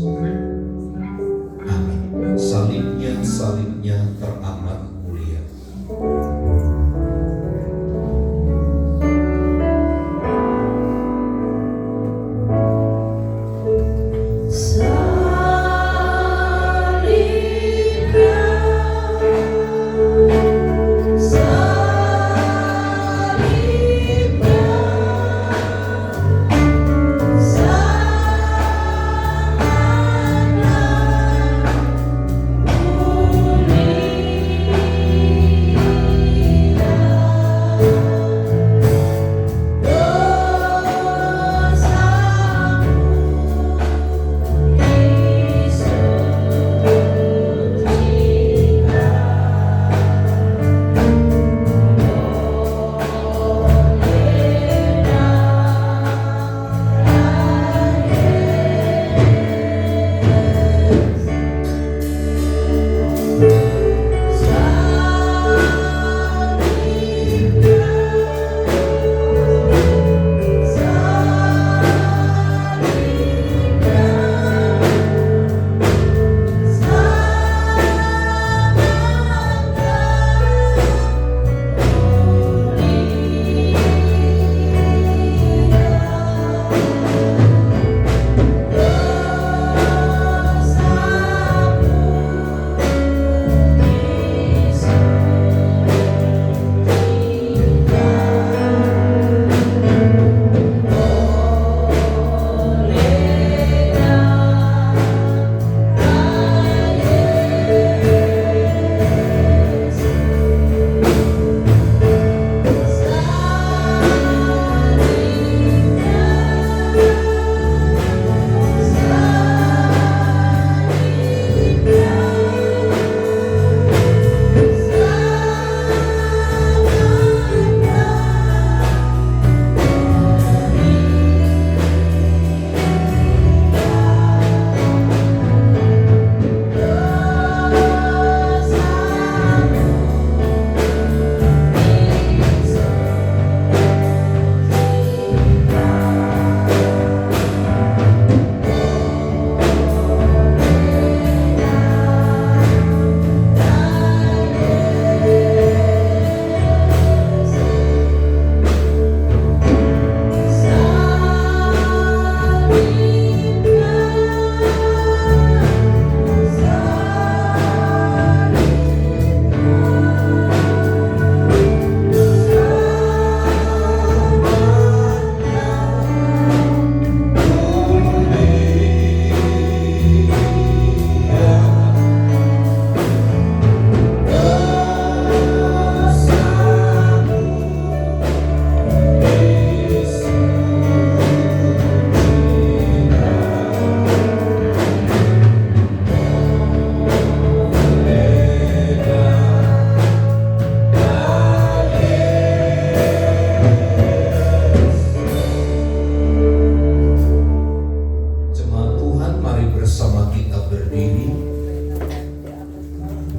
Amin. Salibnya teramat mulia.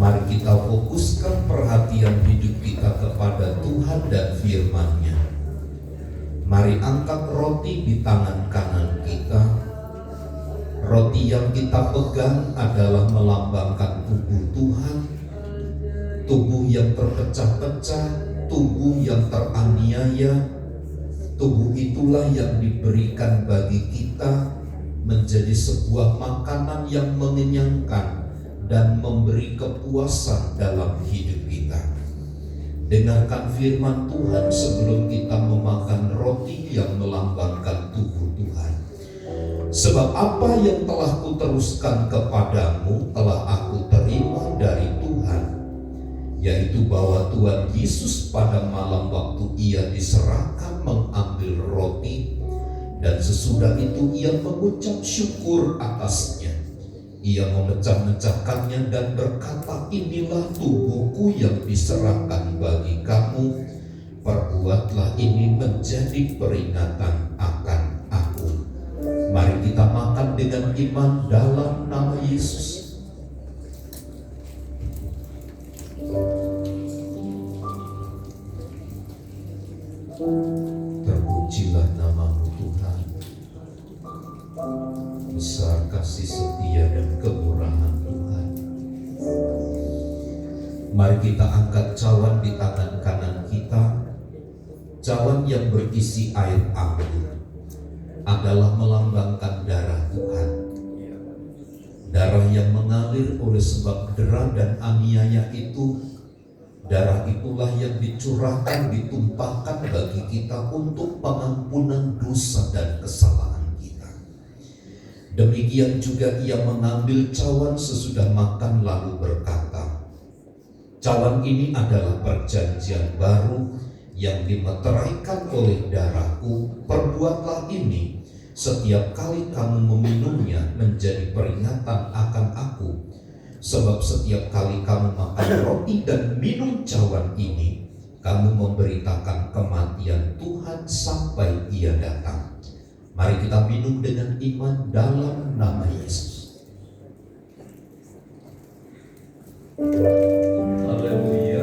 Mari kita fokuskan perhatian hidup kita kepada Tuhan dan firman-Nya. Mari angkat roti di tangan kanan kita. Roti yang kita pegang adalah melambangkan tubuh Tuhan, tubuh yang terpecah-pecah, tubuh yang teraniaya. Tubuh itulah yang diberikan bagi kita menjadi sebuah makanan yang mengenyangkan dan memberi kepuasan dalam hidup kita. Dengarkan firman Tuhan sebelum kita memakan roti yang melambangkan tubuh Tuhan. Sebab apa yang telah kuteruskan kepadamu telah aku terima dari Tuhan, yaitu bahwa Tuhan Yesus pada malam waktu ia diserahkan mengambil roti, dan sesudah itu ia mengucap syukur atasnya. Ia memecah-mecahkannya dan berkata, inilah tubuhku yang diserahkan bagi kamu. Perbuatlah ini menjadi peringatan akan aku. Mari kita makan dengan iman dalam nama Yesus. Terpujilah nama-Mu Tuhan. Besar kasih setia dan kemurahan Tuhan. Mari kita angkat cawan di tangan kanan kita. Cawan yang berisi air anggur adalah melambangkan darah Tuhan. Darah yang mengalir oleh sebab dera dan aniaya itu, darah itulah yang dicurahkan, ditumpahkan bagi kita untuk pengampunan dosa dan kesalahan kita. Demikian juga ia mengambil cawan sesudah makan lalu berkata, cawan ini adalah perjanjian baru yang dimeteraikan oleh darahku. Perbuatlah ini setiap kali kamu meminumnya menjadi peringatan akan aku. Sebab setiap kali kamu makan roti dan minum cawan ini, kamu memberitakan kematian Tuhan sampai ia datang. Mari kita minum dengan iman dalam nama Yesus. Haleluya.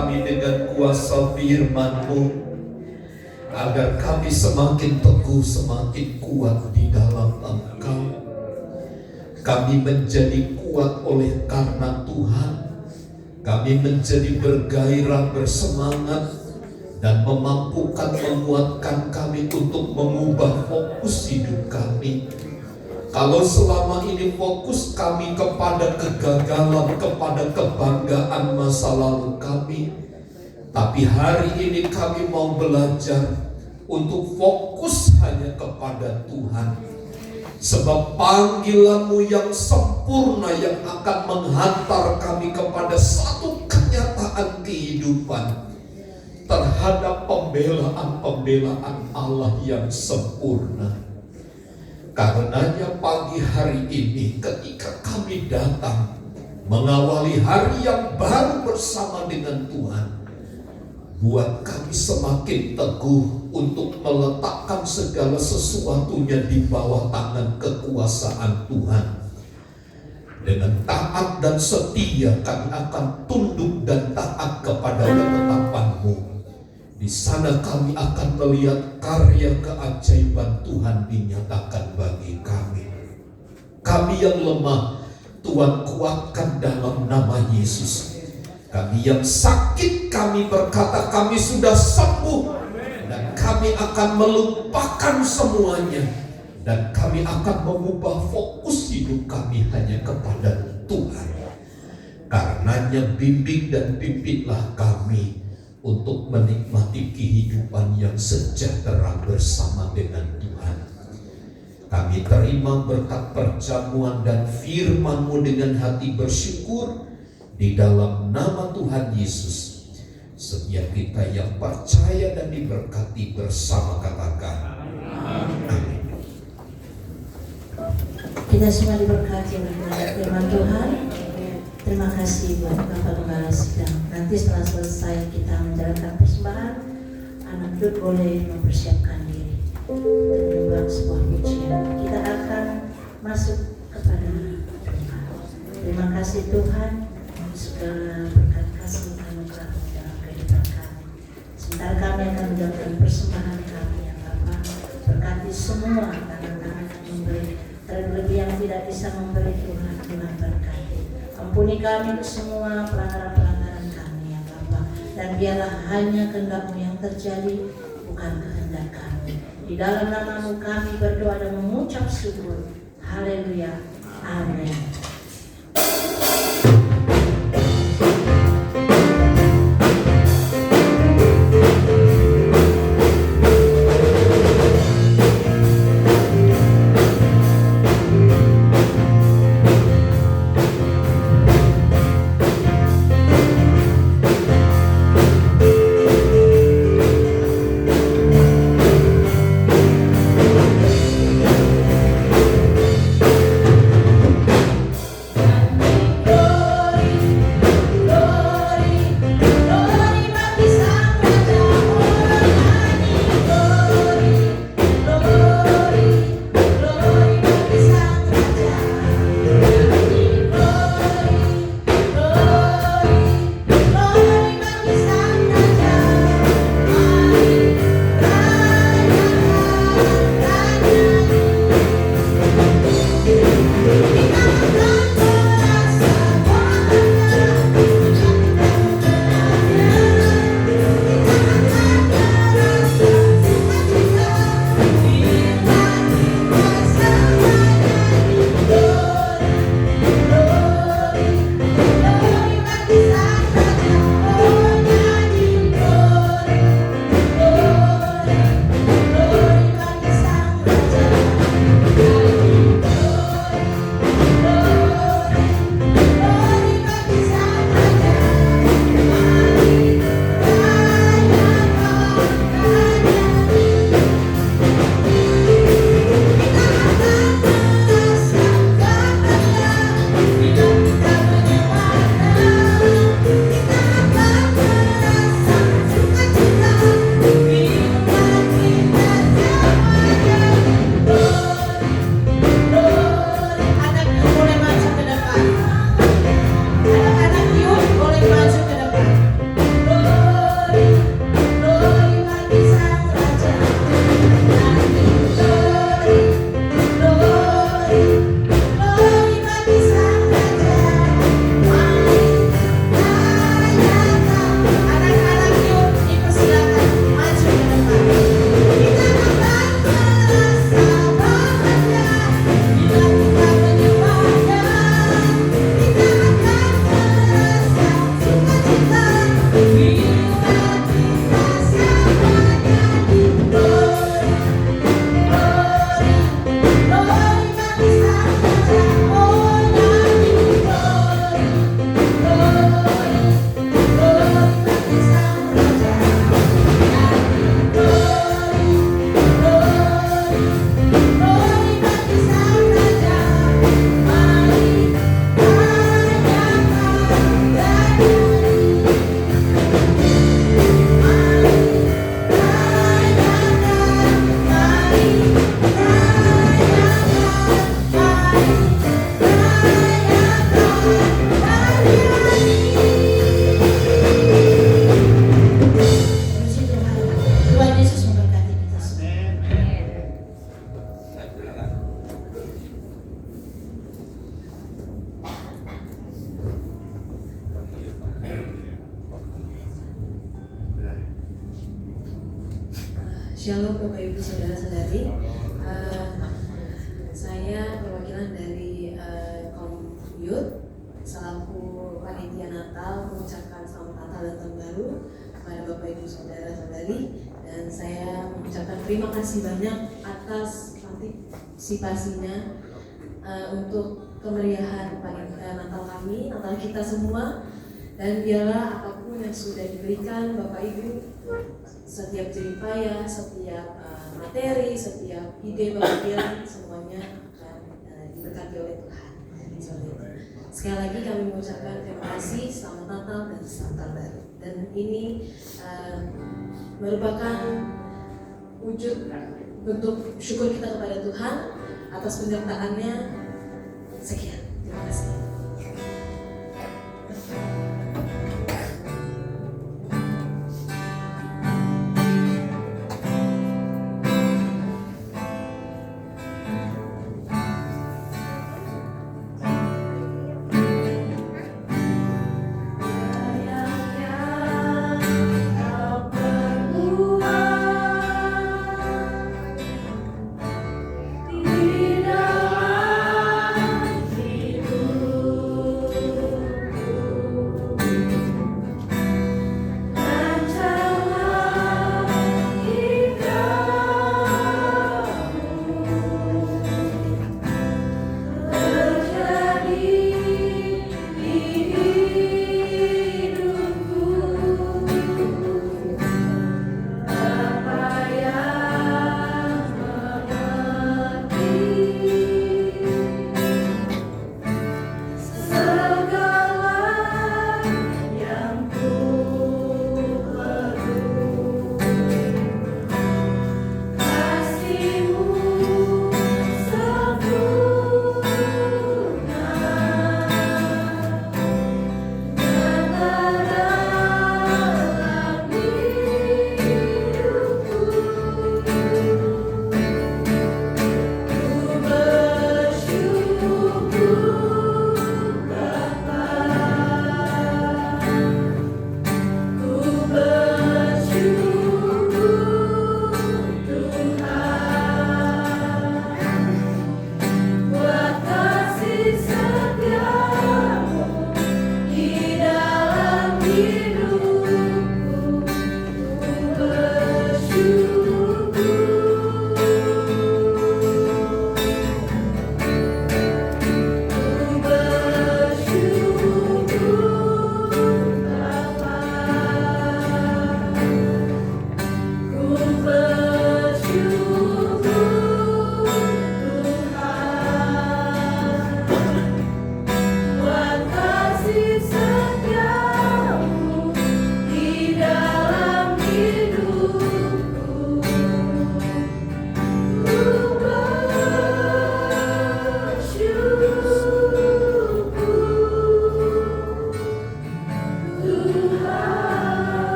kami dengan kuasa firman-Mu, agar kami semakin teguh, semakin kuat di dalam Engkau. Kami menjadi kuat oleh karena Tuhan. Kami menjadi bergairah, bersemangat, dan menguatkan kami untuk mengubah fokus hidup kami. Kalau selama ini fokus kami kepada kegagalan, kepada kebanggaan masa lalu kami, tapi hari ini kami mau belajar untuk fokus hanya kepada Tuhan. Sebab panggilan-Mu yang sempurna yang akan menghantar kami kepada satu kenyataan kehidupan terhadap pembelaan-pembelaan Allah yang sempurna. Karenanya pagi hari ini ketika kami datang mengawali hari yang baru bersama dengan Tuhan, buat kami semakin teguh untuk meletakkan segala sesuatunya di bawah tangan kekuasaan Tuhan. Dengan taat dan setia kami akan tunduk dan taat kepada ketetapan-Mu. Di sana kami akan melihat karya keajaiban Tuhan dinyatakan bagi kami. Kami yang lemah, Tuhan kuatkan dalam nama Yesus. Kami yang sakit, kami berkata kami sudah sembuh. Dan kami akan melupakan semuanya. Dan kami akan mengubah fokus hidup kami hanya kepada Tuhan. Karenanya bimbing dan pimpinlah kami untuk menikmati kehidupan yang sejahtera bersama dengan Tuhan. Kami terima berkat perjamuan dan firman-Mu dengan hati bersyukur di dalam nama Tuhan Yesus. Setiap kita yang percaya dan diberkati bersama katakan amin. Kita semua diberkati oleh firman Tuhan. Terima kasih buat Bapak Gembala Sidang. Nanti setelah selesai kita menjalankan persembahan, anak Dut boleh mempersiapkan diri untuk membuat sebuah pujian. Kita akan masuk kepada Tuhan. Terima kasih Tuhan untuk segala berkat kasih anugerah-Mu dalam kehidupan kami. Sebentar kami akan menjalankan persembahan kami yang Bapa. Berkati semua anak-anak yang memberi, terlebih yang tidak bisa memberi Tuhan berkati. Ampuni kami semua pelanggaran-pelanggaran kami ya Bapa. Dan biarlah hanya kehendak-Mu yang terjadi, bukan kehendak kami. Di dalam nama-Mu kami berdoa dan mengucap syukur. Haleluya. Amin. Shalom Bapak Ibu Saudara-saudari. Saya perwakilan dari kaum Youth selaku panitia Natal mengucapkan selamat Natal dan Tahun Baru kepada Bapak Ibu Saudara-saudari, dan saya mengucapkan terima kasih banyak atas partisipasinya untuk kemeriahan Natal kami, Natal kita semua. Dan biarlah apapun yang sudah diberikan Bapak Ibu, setiap jeripaya, setiap materi, setiap ide Bapak Ibu, semuanya akan diberkati oleh Tuhan. Sekali lagi kami mengucapkan terima kasih, selamat Natal dan selamat Tahun Baru. Dan ini merupakan wujud bentuk syukur kita kepada Tuhan atas penyertaannya. Sekian, terima kasih.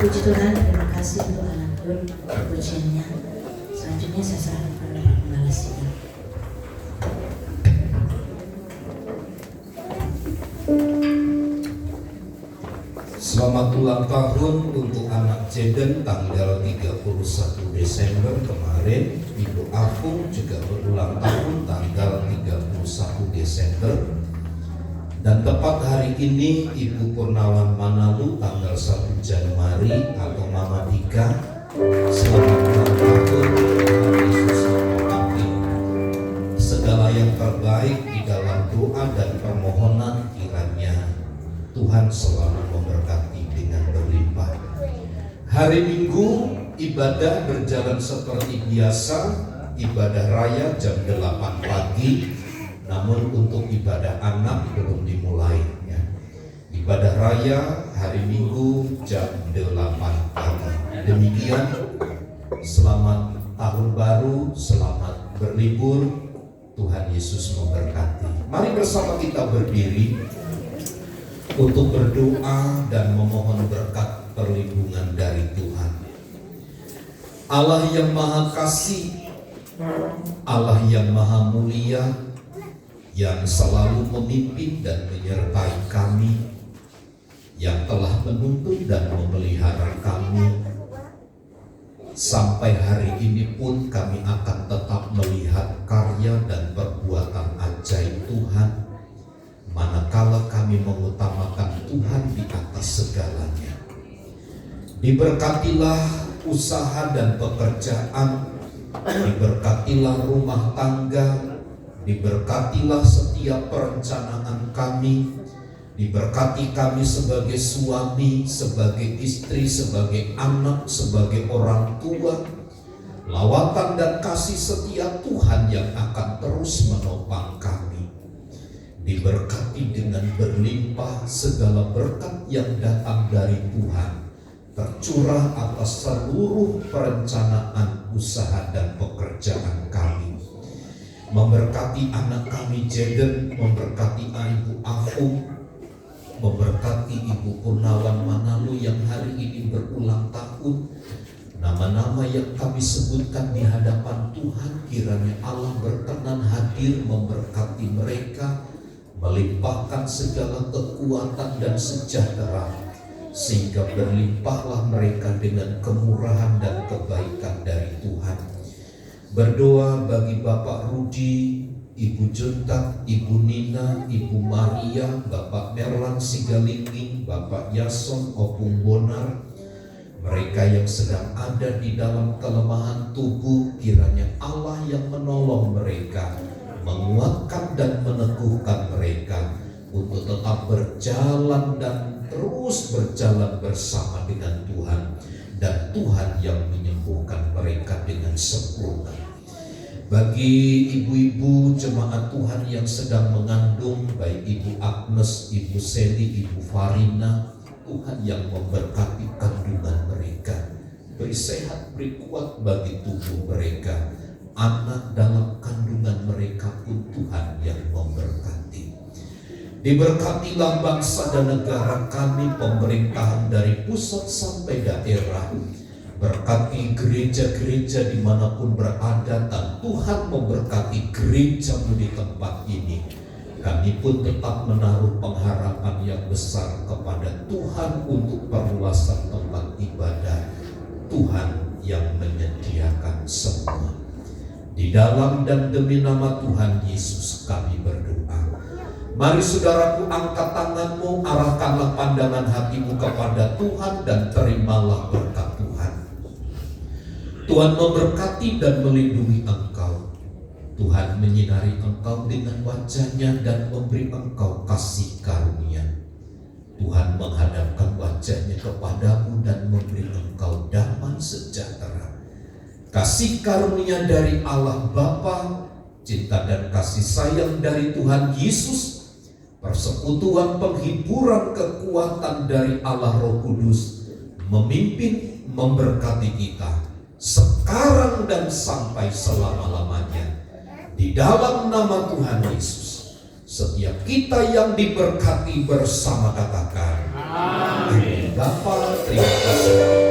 Puji Tuhan, terima kasih untuk anak Tuhan pujiannya. Selanjutnya saya serahkan kepada Pak Gembala Sidang. Selamat ulang tahun untuk anak Jaden tanggal 31 Desember kemarin. Ibu Afung juga berulang tahun tanggal 31 Desember. Dan tepat hari ini Ibu Purnawan Manalu tanggal 1 Januari atau Mama Dika. Selamat ulang tahun, Tuhan Yesus memberkati. Segala yang terbaik di dalam doa dan permohonan kiranya Tuhan selalu memberkati dengan berlimpah. Hari Minggu ibadah berjalan seperti biasa, ibadah raya jam 8 pagi. Namun untuk ibadah anak belum dimulai ya. Ibadah raya hari Minggu jam 8 pagi. Demikian, selamat tahun baru, selamat berlibur. Tuhan Yesus memberkati. Mari bersama kita berdiri untuk berdoa dan memohon berkat perlindungan dari Tuhan. Allah yang Maha Kasih, Allah yang Maha Mulia, yang selalu memimpin dan menyertai kami, yang telah menuntun dan memelihara kami. Sampai hari ini pun kami akan tetap melihat karya dan perbuatan ajaib Tuhan, manakala kami mengutamakan Tuhan di atas segalanya. Diberkatilah usaha dan pekerjaan, diberkatilah rumah tangga, diberkatilah setiap perencanaan kami, diberkati kami sebagai suami, sebagai istri, sebagai anak, sebagai orang tua. Lawatan dan kasih setia Tuhan yang akan terus menopang kami. Diberkati dengan berlimpah segala berkat yang datang dari Tuhan, tercurah atas seluruh perencanaan usaha dan pekerjaan kami. Memberkati anak kami Jaden, memberkati Ibu Afung, memberkati Ibu Purnawan Manalu yang hari ini berulang tahun. Nama-nama yang kami sebutkan di hadapan Tuhan, kiranya Allah berkenan hadir memberkati mereka, melimpahkan segala kekuatan dan sejahtera, sehingga berlimpahlah mereka dengan kemurahan dan kebaikan dari Tuhan. Berdoa bagi Bapak Rudi, Ibu Juntak, Ibu Nina, Ibu Maria, Bapak Merlan Sigalinging, Bapak Yason Opung Bonar, mereka yang sedang ada di dalam kelemahan tubuh, kiranya Allah yang menolong mereka, menguatkan dan meneguhkan mereka untuk tetap berjalan dan terus berjalan bersama dengan Tuhan, dan Tuhan yang menyembuhkan mereka dengan sempurna. Bagi ibu-ibu jemaat Tuhan yang sedang mengandung, baik Ibu Agnes, Ibu Seli, Ibu Farina, Tuhan yang memberkati kandungan mereka, beri sehat, beri kuat bagi tubuh mereka. Anak dalam kandungan mereka pun Tuhan yang memberkati. Diberkatilah bangsa dan negara kami, pemerintahan dari pusat sampai daerah. Berkati gereja-gereja dimanapun berada, dan Tuhan memberkati gerejamu di tempat ini. Kami pun tetap menaruh pengharapan yang besar kepada Tuhan untuk perluasan tempat ibadah. Tuhan yang menyediakan semua. Di dalam dan demi nama Tuhan Yesus kami berdoa. Mari saudaraku, angkat tanganmu, arahkanlah pandangan hatimu kepada Tuhan dan terimalah berkat Tuhan. Tuhan memberkati dan melindungi engkau. Tuhan menyinari engkau dengan wajah-Nya dan memberi engkau kasih karunia. Tuhan menghadapkan wajah-Nya kepadamu dan memberi engkau damai sejahtera. Kasih karunia dari Allah Bapa, cinta dan kasih sayang dari Tuhan Yesus, persekutuan penghiburan kekuatan dari Allah Roh Kudus, memimpin memberkati kita sekarang dan sampai selama-lamanya. Di dalam nama Tuhan Yesus, setiap kita yang diberkati bersama katakan amin. Bapa, terima kasih